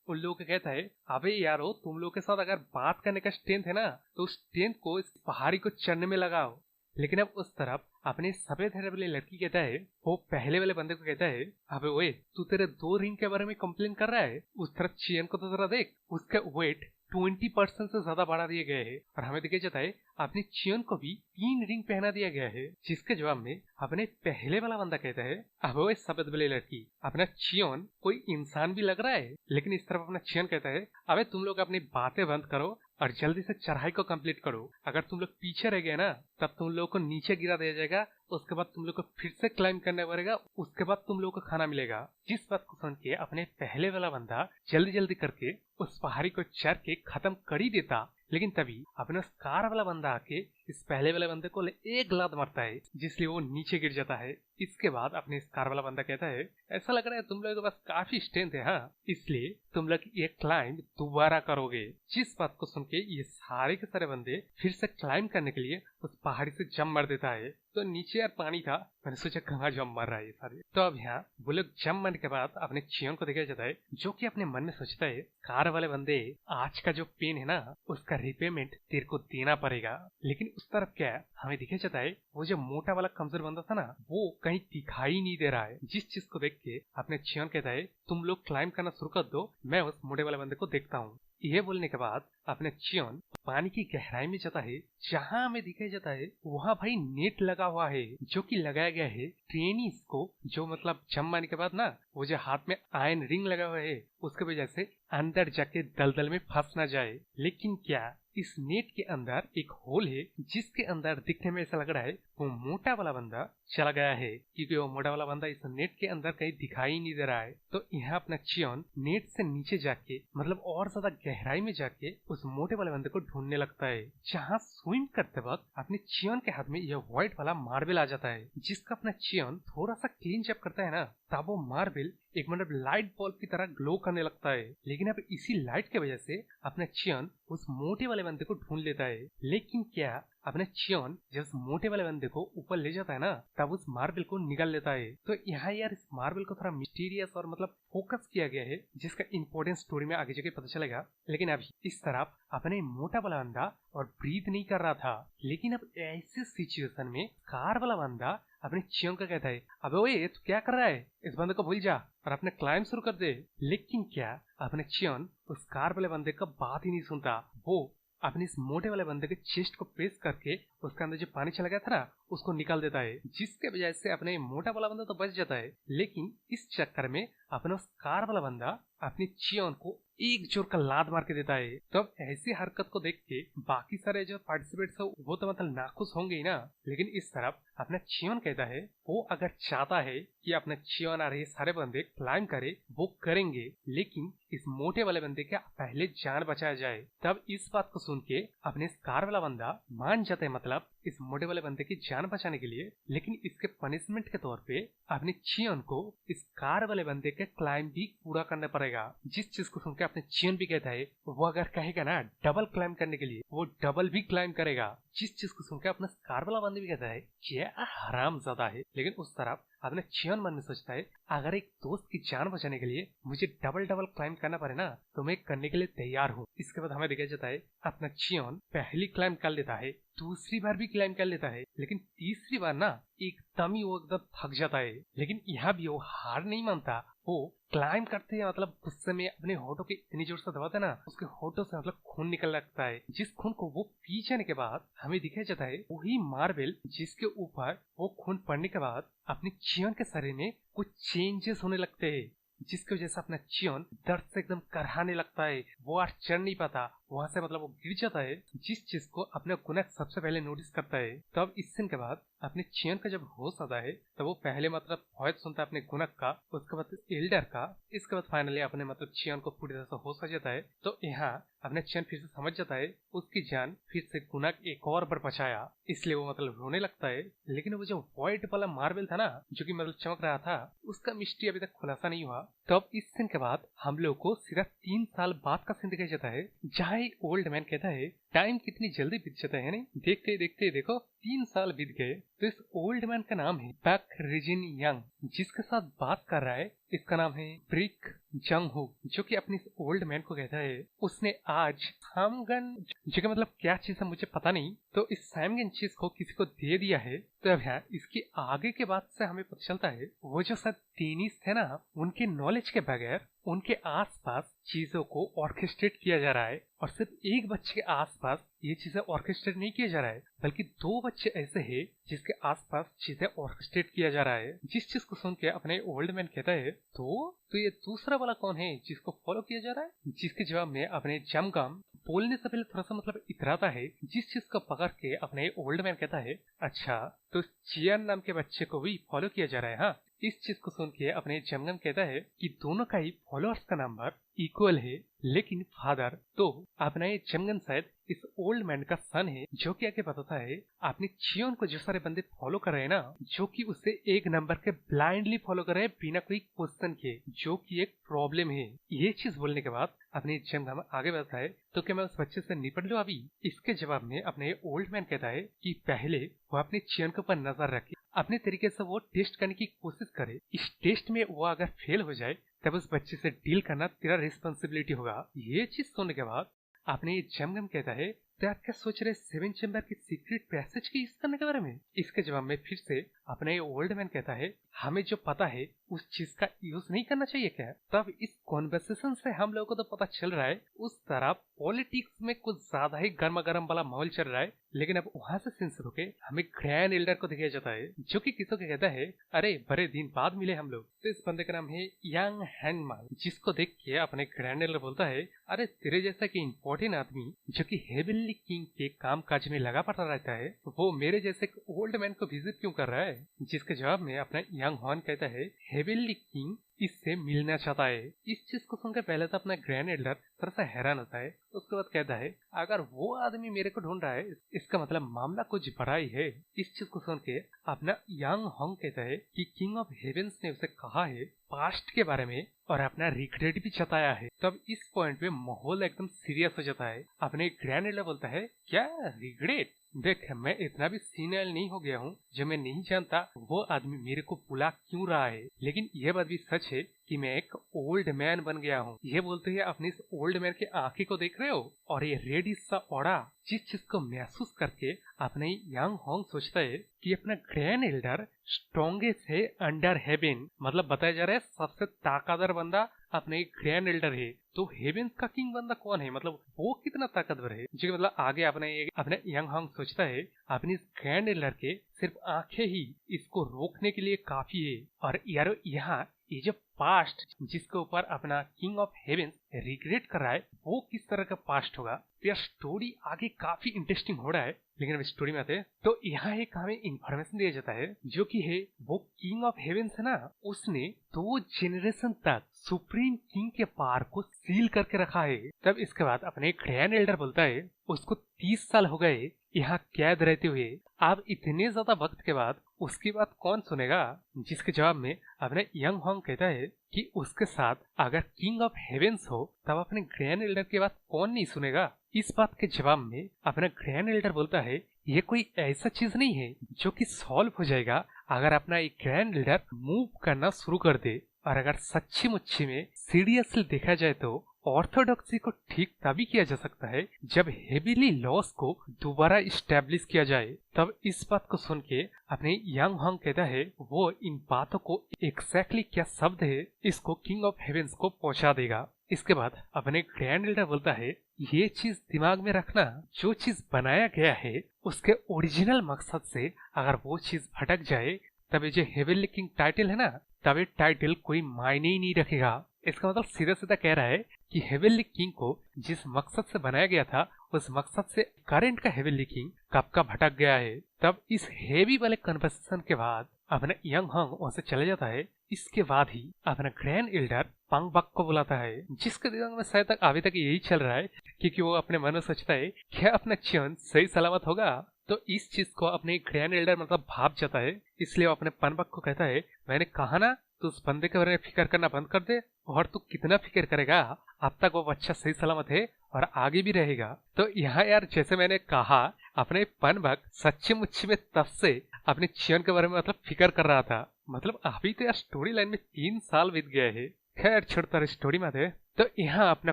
उन लोगों को कहता है, अबे यारो तुम लोग के साथ अगर बात करने का स्ट्रेंथ है ना तो उस स्ट्रेंथ को इस पहाड़ी को चढ़ने में लगाओ। लेकिन अब उस तरफ अपने सफेद हेयर वाले लड़की कहता है, वो पहले वाले बंदे को कहता है, अबे ओए तू तेरे 2 रिंग के बारे में कंप्लेन कर रहा है, उस तरफ चियन को तो जरा देख, उसका वेट 20% से ज्यादा बढ़ा दिए गए है। और हमें दिखाई जाता है अपने चियन को भी 3 रिंग पहना दिया गया है, जिसके जवाब में अपने पहले वाला बंदा कहता है, अब वो सफेद वाली लड़की अपना चियन कोई इंसान भी लग रहा है। लेकिन इस तरफ अपना चियन कहता है, अबे तुम लोग अपनी बातें बंद करो और जल्दी से चढ़ाई को कंप्लीट करो, अगर तुम लोग पीछे रह गए ना तब तुम लोग को नीचे गिरा दिया जाएगा, उसके बाद तुम लोग को फिर से क्लाइंब करना पड़ेगा, उसके बाद तुम लोग को खाना मिलेगा। जिस बात को सुन के अपने पहले वाला बंदा जल्दी जल्दी करके उस पहाड़ी को चढ़ के खत्म कर ही देता, लेकिन तभी अपना स्कार वाला बंदा आके इस पहले वाले बंदे को एक लात मारता है, जिसलिए वो नीचे गिर जाता है। इसके बाद अपने स्कार वाला बंदा कहता है, ऐसा लग रहा है तुम लोगों के पास काफी स्ट्रेंथ है, हाँ, इसलिए तुम लोग ये क्लाइंब दोबारा करोगे। जिस बात को सुन के ये सारे के सारे बंदे फिर से क्लाइंब करने के लिए उस पहाड़ी से जंप मार देता है। तो नीचे यार पानी था, मैंने सोचा कहाँ जंप मार रहा है ये सारे। तो अब यहाँ वो लोग जंप मारने के बाद अपने चियन को दिखाया जाता है, जो कि अपने मन में सोचता है, कार वाले बंदे आज का जो पेन है ना उसका रिपेमेंट तेरे को देना पड़ेगा। लेकिन उस तरफ क्या है, हमें दिखाई जाता है वो जो मोटा वाला कमजोर बंदा था ना वो कहीं दिखाई नहीं दे रहा है। जिस चीज को देख के अपने चियन कहता है, तुम लोग क्लाइंब करना शुरू कर दो, मैं उस मोटे वाले बंदे को देखता हूँ। ये बोलने के बाद अपने चियन पानी की गहराई में जाता है, जहाँ हमें दिखाई जाता है वहाँ भाई नेट लगा हुआ है, जो कि लगाया गया है ट्रेनीज को, जो मतलब जम मारने के बाद ना वो जो हाथ में आयरन रिंग लगा हुआ है उसके वजह से अंदर जाके दलदल में फंस ना जाए। लेकिन क्या इस नेट के अंदर एक होल है, जिसके अंदर दिखने में ऐसा लग रहा है वो मोटा वाला बंदा चला गया है, क्योंकि वो मोटा वाला बंदा इस नेट के अंदर कहीं दिखाई नहीं दे रहा है। तो यहाँ अपना चियन नेट से नीचे जाके मतलब और ज्यादा गहराई में जाके उस मोटे वाले बंदे को ढूंढने लगता है, जहाँ स्विम करते वक्त अपने चियन के हाथ में यह व्हाइट वाला मार्बल आ जाता है, जिसका अपना चियन थोड़ा सा क्लीन जब करता है ना तब वो मार्बल एक मतलब लाइट बल्ब की तरह ग्लो करने लगता है। लेकिन अब इसी लाइट की वजह से अपना चियन उस मोटे वाले बंदे को ढूंढ लेता है। लेकिन क्या अपने चियन जब उस मोटे वाले बंदे को ऊपर ले जाता है ना तब उस मार्बल को निकाल लेता है। तो यहाँ यार इस मार्बल को थोड़ा मिस्टीरियस और मतलब फोकस किया गया है, जिसका इम्पोर्टेंस स्टोरी में आगे जाके पता चलेगा। लेकिन अभी इस तरफ अपने मोटा वाला बंदा और ब्रीथ नहीं कर रहा था, लेकिन अब ऐसे सिचुएशन में कार वाला बंदा अपने चियन को कहता है, अबे ओए तू क्या कर रहा है, इस बंदे को भूल जा और अपने क्लाइंब शुरू कर दे। लेकिन क्या अपने चियन उस कार वाले बंदे का बात ही नहीं सुनता, वो अपने इस मोटे वाले बंदे के चेस्ट को प्रेस करके उसके अंदर जो पानी चला गया था ना उसको निकाल देता है, जिसके वजह से अपने मोटा वाला बंदा तो बच जाता है। लेकिन इस चक्कर में अपना उस कार वाला बंदा अपनी चियोन को एक जोर का लात मार के देता है। तो अब ऐसी हरकत को देख के बाकी सारे जो पार्टिसिपेट्स है वो तो मतलब नाखुश होंगे ही ना। लेकिन इस तरफ अपना चियोन कहता है वो अगर चाहता है कि अपना चियोन आ रहे सारे बंदे क्लाइम करे वो करेंगे, लेकिन इस मोटे वाले बंदे का पहले जान बचाया जाए। तब इस बात को सुन के अपने इस कार वाला बंदा मान जाता है, मतलब इस मोटे वाले बंदे की जान बचाने के लिए। लेकिन इसके पनिशमेंट के तौर पे अपने चियोन को इस कार वाले बंदे के क्लाइम भी पूरा करना पड़ेगा। जिस चीज को सुन के अपने चियोन भी कहता है वो अगर कहेगा ना डबल क्लाइम करने के लिए वो डबल भी क्लाइम करेगा। जिस चीज को सुनकर अपना कार वाला बंदा भी कहता है क्या हराम ज्यादा है। लेकिन उस तरफ अपने चियोन मन में सोचता है अगर एक दोस्त की जान बचाने के लिए मुझे डबल डबल क्लाइम करना पड़े ना तो मैं करने के लिए तैयार हूँ। इसके बाद हमें दिखाया जाता है अपना चियोन पहली क्लाइम कर लेता है, दूसरी बार भी क्लाइम कर लेता है, लेकिन तीसरी बार ना एकदम ही वो एकदम थक जाता है। लेकिन यहाँ भी वो हार नहीं मानता, वो क्लाइम करते हैं मतलब गुस्से में अपने होठों के इतनी जोर से दबाता है ना उसके होठों से मतलब खून निकल लगता है। जिस खून को वो पी जाने के बाद हमें दिखाया जाता है वही मार्बल जिसके ऊपर वो खून पड़ने के बाद अपने चियोन के शरीर में कुछ चेंजेस होने लगते हैं, जिसकी वजह से अपना चियोन दर्द से एकदम करहाने लगता है। वो आज चढ़ नहीं पाता, वहां से मतलब वो गिर जाता है। जिस चीज को अपना गुनक सबसे पहले नोटिस करता है। तो अब इस सीन के बाद अपने चियोन का जब होश आता है तो वो पहले मतलब वॉइस सुनता है अपने गुनक का, उसके बाद एल्डर का, इसके बाद फाइनली अपने मतलब चियोन को पूरी तरह से होश आ जाता है। तो यहाँ अपने चियोन फिर से समझ जाता है उसकी जान फिर से गुनक एक और बार बचाया, इसलिए वो मतलब रोने लगता है। लेकिन वो जो व्हाइट वाला मार्बल था ना जो कि मतलब चमक रहा था उसका मिस्ट्री अभी तक खुलासा नहीं हुआ। तो अब इस सीन के बाद हम लोग को सिर्फ 3 साल बाद का सीन दिखाया जाता है जहाँ एक ओल्ड मैन कहता है टाइम कितनी जल्दी बीत जाता है नहीं, देखते देखते देखो 3 साल बीत गए। तो इस ओल्ड मैन का नाम है पैक रिजिन यंग, जिसके साथ बात कर रहा है इसका नाम है ब्रिक जंग हो, जो कि अपने इस ओल्ड मैन को कहता है उसने आज सामगन, जो कि मतलब क्या चीज है मुझे पता नहीं, तो इस सामगन चीज को किसी को दे दिया है। तो अब यहाँ इसके आगे के बाद से हमें पता चलता है वो जो सब टेनिस थे ना उनके नॉलेज के बगैर उनके आसपास चीजों को ऑर्केस्ट्रेट किया जा रहा है। और सिर्फ एक बच्चे के आसपास ये चीजें ऑर्केस्ट्रेट नहीं किया जा रहा है बल्कि 2 बच्चे ऐसे हैं जिसके आसपास चीजें ऑर्केस्ट्रेट किया जा रहा है। जिस चीज को सुन के अपने ओल्ड मैन कहता है तो ये दूसरा वाला कौन है जिसको फॉलो किया जा रहा है। जिसके जवाब में अपने जमगम बोलने से पहले थोड़ा सा मतलब इतराता है। जिस चीज को पकड़ के अपने ओल्ड मैन कहता है अच्छा तो चियन नाम के बच्चे को भी फॉलो किया जा रहा है। हाँ, इस चीज को सुन के अपने जमगम कहता है कि दोनों का ही फॉलोअर्स का नंबर इक्वल है, लेकिन फादर तो अपना ये जमगम शायद इस ओल्ड मैन का सन है, जो कि आगे बताता है अपने चियोन को जो सारे बंदे फॉलो कर रहे हैं ना, जो कि उसे एक नंबर के ब्लाइंडली फॉलो कर रहे हैं बिना कोई क्वेश्चन के, जो कि एक प्रॉब्लम है। ये चीज बोलने के बाद अपने जमगम आगे बढ़ता है तो क्या मैं उस बच्चे से निपट लूं अभी। इसके जवाब में अपने ओल्ड मैन कहता है कि पहले वो अपने चियोन के ऊपर नजर रखे, अपने तरीके से वो टेस्ट करने की कोशिश करे। इस टेस्ट में वो अगर फेल हो जाए तब उस बच्चे से डील करना तेरा रिस्पॉन्सिबिलिटी होगा। ये चीज सुनने के बाद अपने जमगम कहता है तो आप क्या सोच रहे 7 चैम्बर की सीक्रेट पैसेज की यूज करने के बारे में। इसके जवाब में फिर से अपने ओल्ड मैन कहता है हमें जो पता है उस चीज का यूज नहीं करना चाहिए क्या। तब इस कॉन्वर्सेशन से हम लोगों को तो पता चल रहा है उस तरफ पॉलिटिक्स में कुछ ज्यादा ही गर्मा गर्म वाला माहौल चल रहा है। लेकिन अब वहां से सीन शुरू के हमें ग्रैंड एल्डर को दिखाया जाता है जो कि किसी को कहता है अरे बड़े दिन बाद मिले हम लोग। तो इस बंदे का नाम है यंग हैंगमैन, जिसको देख के अपने ग्रैंड एल्डर बोलता है अरे तेरे जैसा कि इम्पोर्टेंट आदमी जो कि हेवनली किंग के काम काज में लगा पड़ा रहता है वो मेरे जैसे ओल्ड मैन को विजिट क्यों कर रहा है। जिसके जवाब में अपना यंग हॉर्न कहता है हेवनली किंग इससे मिलना चाहता है। इस चीज को सुनकर पहले तो अपना ग्रैंड एल्डर थोड़ा सा हैरान होता है, उसके बाद कहता है अगर वो आदमी मेरे को ढूंढ रहा है इसका मतलब मामला कुछ बड़ा ही है। इस चीज को सुन के अपना यंग हॉन्ग कहता है कि किंग ऑफ हेवेंस ने उसे कहा है पास्ट के बारे में और अपना रिग्रेट भी जताया है। तब इस पॉइंट पे माहौल एकदम सीरियस हो जाता है। अपने ग्रैंड एल्डर बोलता है क्या रिग्रेट, देख मैं इतना भी सीनियर नहीं हो गया हूँ जो मैं नहीं जानता वो आदमी मेरे को बुला क्यों रहा है, लेकिन यह बात भी सच है कि मैं एक ओल्ड मैन बन गया हूँ। ये बोलते हुए अपने इस ओल्ड मैन के आंखें को देख रहे हो और ये रेड सा ओड़ा, जिस चीज को महसूस करके अपने यंग हॉन्ग सोचता है कि अपना ग्रैंड एल्डर स्ट्रॉन्गेस्ट है अंडर हेवन, मतलब बताया जा रहा है सबसे ताकतवर बंदा अपने ग्रैंड एल्डर है, तो हेवेंस का किंग बंदा कौन है, मतलब वो कितना ताकतवर है जो कि मतलब आगे अपने यंग हॉन्ग सोचता है अपनी ग्रैंड एल्डर के सिर्फ आंखें ही इसको रोकने के लिए काफी है। और यारो यहाँ ये जो पास्ट जिसके ऊपर अपना किंग ऑफ हेवेंस रिग्रेट कर रहा है वो किस तरह का पास्ट होगा, तो यार स्टोरी आगे काफी इंटरेस्टिंग हो रहा है। लेकिन अब स्टोरी में आते हैं तो यहाँ एक हमें इंफॉर्मेशन दिया जाता है जो कि है वो किंग ऑफ हेवेंस है ना, उसने 2 जनरेशन तक सुप्रीम किंग के पावर को सील करके रखा है। तब इसके बाद अपने ग्रैंड एल्डर बोलता है उसको 30 साल हो गए यहाँ कैद रहते हुए, अब इतने ज्यादा वक्त के बाद उसकी बात कौन सुनेगा। जिसके जवाब में अपने यंग हॉन्ग कहता है कि उसके साथ अगर किंग ऑफ हेवेंस हो तब अपने ग्रैंड एल्डर की बात कौन नहीं सुनेगा। इस बात के जवाब में अपना ग्रैंड एल्डर बोलता है ये कोई ऐसा चीज नहीं है जो कि सॉल्व हो जाएगा अगर अपना एक ग्रैंड एल्डर मूव करना शुरू कर दे। और अगर सच्ची मुच्ची में सीरियसली देखा जाए तो ऑर्थोडॉक्सी को ठीक तभी किया जा सकता है जब हेविली लॉस को दोबारा इस्टेब्लिश किया जाए। तब इस बात को सुन के अपने यंग हॉन्ग कहता है वो इन बातों को एग्जैक्टली क्या शब्द है इसको किंग ऑफ हेवेंस को पहुंचा देगा। इसके बाद अपने ग्रैंड एल्डर बोलता है ये चीज दिमाग में रखना, जो चीज बनाया गया है उसके ओरिजिनल मकसद से अगर वो चीज भटक जाए तब ये जो हेवेनली किंग टाइटल है ना, तब ये टाइटल कोई मायने ही नहीं रखेगा। इसका मतलब सीधा सीधा कह रहा है कि हेवेनली किंग को जिस मकसद से बनाया गया था उस मकसद से करंट का हेवेनली किंग कब का भटक गया है। तब इस हेवी वाले कन्वर्सेशन के बाद अपना यंग हॉन्ग वहां से चले जाता है। इसके बाद ही अपना ग्रैंड एल्डर पंग बक को बुलाता है, जिसके दिमाग में शायद तक अभी तक यही चल रहा है क्योंकि वो अपने मन में सोचता है क्या अपना चियन सही सलामत होगा। तो इस चीज को अपने ग्रैंड एल्डर मतलब भाप जाता है, इसलिए वो अपने पनबक को कहता है मैंने कहा ना तू उस बंदे के बारे में फिक्र करना बंद कर दे, और तू कितना फिक्र करेगा, अब तक वो बच्चा सही सलामत है और आगे भी रहेगा। तो यहाँ यार जैसे मैंने कहा अपने पनबक सच्ची मुच्ची में तब से अपने चियन के बारे में मतलब फिक्र कर रहा था। मतलब अभी तो यार स्टोरी लाइन में 3 साल बीत गए हैं। खैर छोड़ता स्टोरी में थे तो यहाँ अपना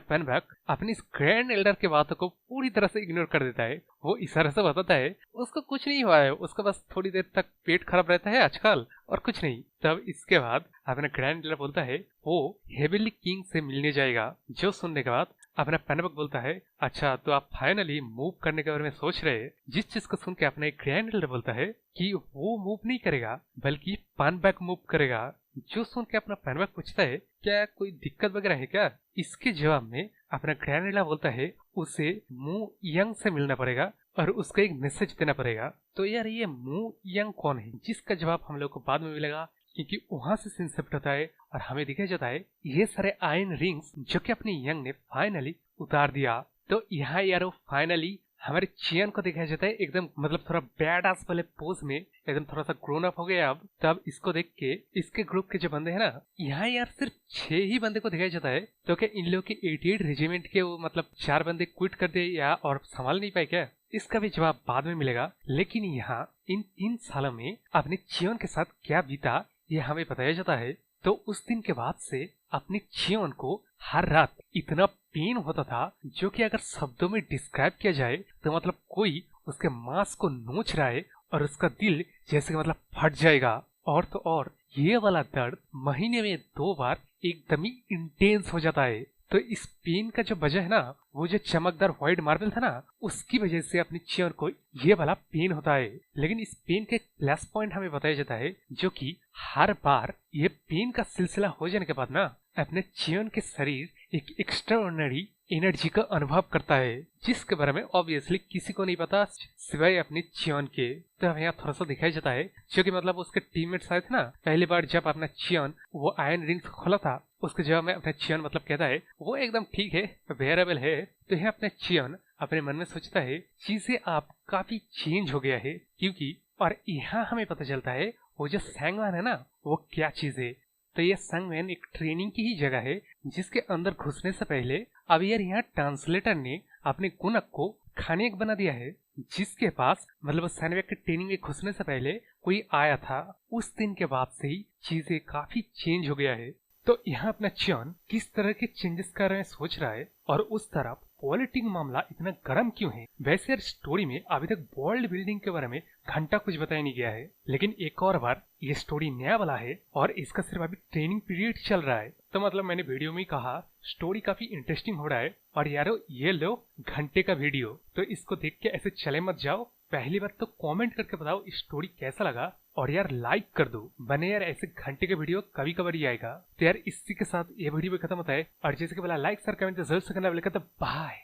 पेनबैक अपनी इस ग्रैंड एल्डर की बातों को पूरी तरह से इग्नोर कर देता है। वो इशारे से बताता है उसको कुछ नहीं हुआ है, उसका बस थोड़ी देर तक पेट खराब रहता है आजकल और कुछ नहीं। तब इसके बाद अपना ग्रैंड एल्डर बोलता है वो हेवेनली किंग से मिलने जाएगा। जो सुनने के बाद अपना पेनबक बोलता है अच्छा तो आप फाइनली मूव करने के बारे में सोच रहे हैं। जिस चीज को सुन के अपना एक ग्रैंड एल्डर बोलता है कि वो मूव नहीं करेगा बल्कि पेनबक मूव करेगा। जो सुन के अपना पेनबक पूछता है क्या कोई दिक्कत वगैरह है क्या। इसके जवाब में अपना ग्रैंड एल्डर बोलता है उसे मू यंग से मिलना पड़ेगा और उसको एक मैसेज देना पड़ेगा। तो यार ये मू यंग कौन है, जिसका जवाब हम लोग को बाद में मिलेगा क्योंकि वहां से सीन शिफ्ट होता है और हमें दिखाया जाता है ये सारे आयरन रिंग्स जो कि अपने यंग ने फाइनली उतार दिया। तो यहाँ यार फाइनली हमारे चियन को दिखाया जाता है एकदम मतलब थोड़ा बैड आस वाले पोज में, एकदम थोड़ा सा ग्रोन अप हो गया अब। तब इसको देख के इसके ग्रुप के जो बंदे हैं ना, यहाँ यार सिर्फ 6 ही बंदे को दिखाया जाता है। तो क्या इन लोगों के 88 रेजिमेंट के वो मतलब 4 बंदे क्विट कर दे या और संभाल नहीं पाए क्या, इसका भी जवाब बाद में मिलेगा। लेकिन यहाँ इन 3 सालों में अपने चियन के साथ क्या बीता ये हमें बताया जाता है। तो उस दिन के बाद से अपने चियन को हर रात इतना पेन होता था जो कि अगर शब्दों में डिस्क्राइब किया जाए तो मतलब कोई उसके मांस को नोच रहा है और उसका दिल जैसे मतलब फट जाएगा। और तो और ये वाला दर्द महीने में 2 बार एकदम ही इंटेंस हो जाता है। तो इस पेन का जो वजह है ना, वो जो चमकदार व्हाइट मार्बल था ना, उसकी वजह से अपने चियन को ये वाला पेन होता है। लेकिन इस पेन के प्लस पॉइंट हमें बताया जाता है जो कि हर बार ये पेन का सिलसिला हो जाने के बाद ना अपने चियन के शरीर एक एक्स्ट्राऑर्डिनरी एनर्जी का अनुभव करता है, जिसके बारे में ऑब्वियसली किसी को नहीं पता सिवाय अपने चियन के। तो हमें यहाँ थोड़ा सा दिखाई जाता है जो कि मतलब उसके टीममेट्स आए थे ना पहली बार जब अपना चियन वो आयरन रिंग्स खोला था, उसके जवाब में अपना चियन मतलब कहता है वो एकदम ठीक है, वेयरेबल है। तो यहाँ अपने चियन अपने मन में सोचता है चीजें आप काफी चेंज हो गया है क्योंकि, और यहाँ हमें पता चलता है वो जो सैंगमैन है ना वो क्या चीज है। तो ये सैंगमैन एक ट्रेनिंग की ही जगह है जिसके अंदर घुसने से पहले अब यार यहाँ ट्रांसलेटर ने अपने गुनक को खाने एक बना दिया है, जिसके पास मतलब सैनिक के ट्रेनिंग में घुसने से पहले कोई आया था। उस दिन के बाद से ही चीजें काफी चेंज हो गया है। तो यहाँ अपना चियन किस तरह के चेंजेस का रहे सोच रहा है और उस तरफ पॉलिटिक्स मामला इतना गर्म क्यों है। वैसे यार स्टोरी में अभी तक वर्ल्ड बिल्डिंग के बारे में घंटा कुछ बताया नहीं गया है, लेकिन एक और बार ये स्टोरी नया वाला है और इसका सिर्फ अभी ट्रेनिंग पीरियड चल रहा है। तो मतलब मैंने वीडियो में ही कहा स्टोरी काफी इंटरेस्टिंग हो रहा है। और यारो ये लो घंटे का वीडियो, तो इसको देख के ऐसे चले मत जाओ। पहली बार तो कमेंट करके बताओ स्टोरी कैसा लगा, और यार लाइक कर दो। बने यार ऐसे घंटे के वीडियो कभी कभार ही आएगा। तो यार इसी के साथ ये वीडियो भी खत्म होता है। और जैसे कि बोला लाइक सर कमेंट जरूर से करना, बाय।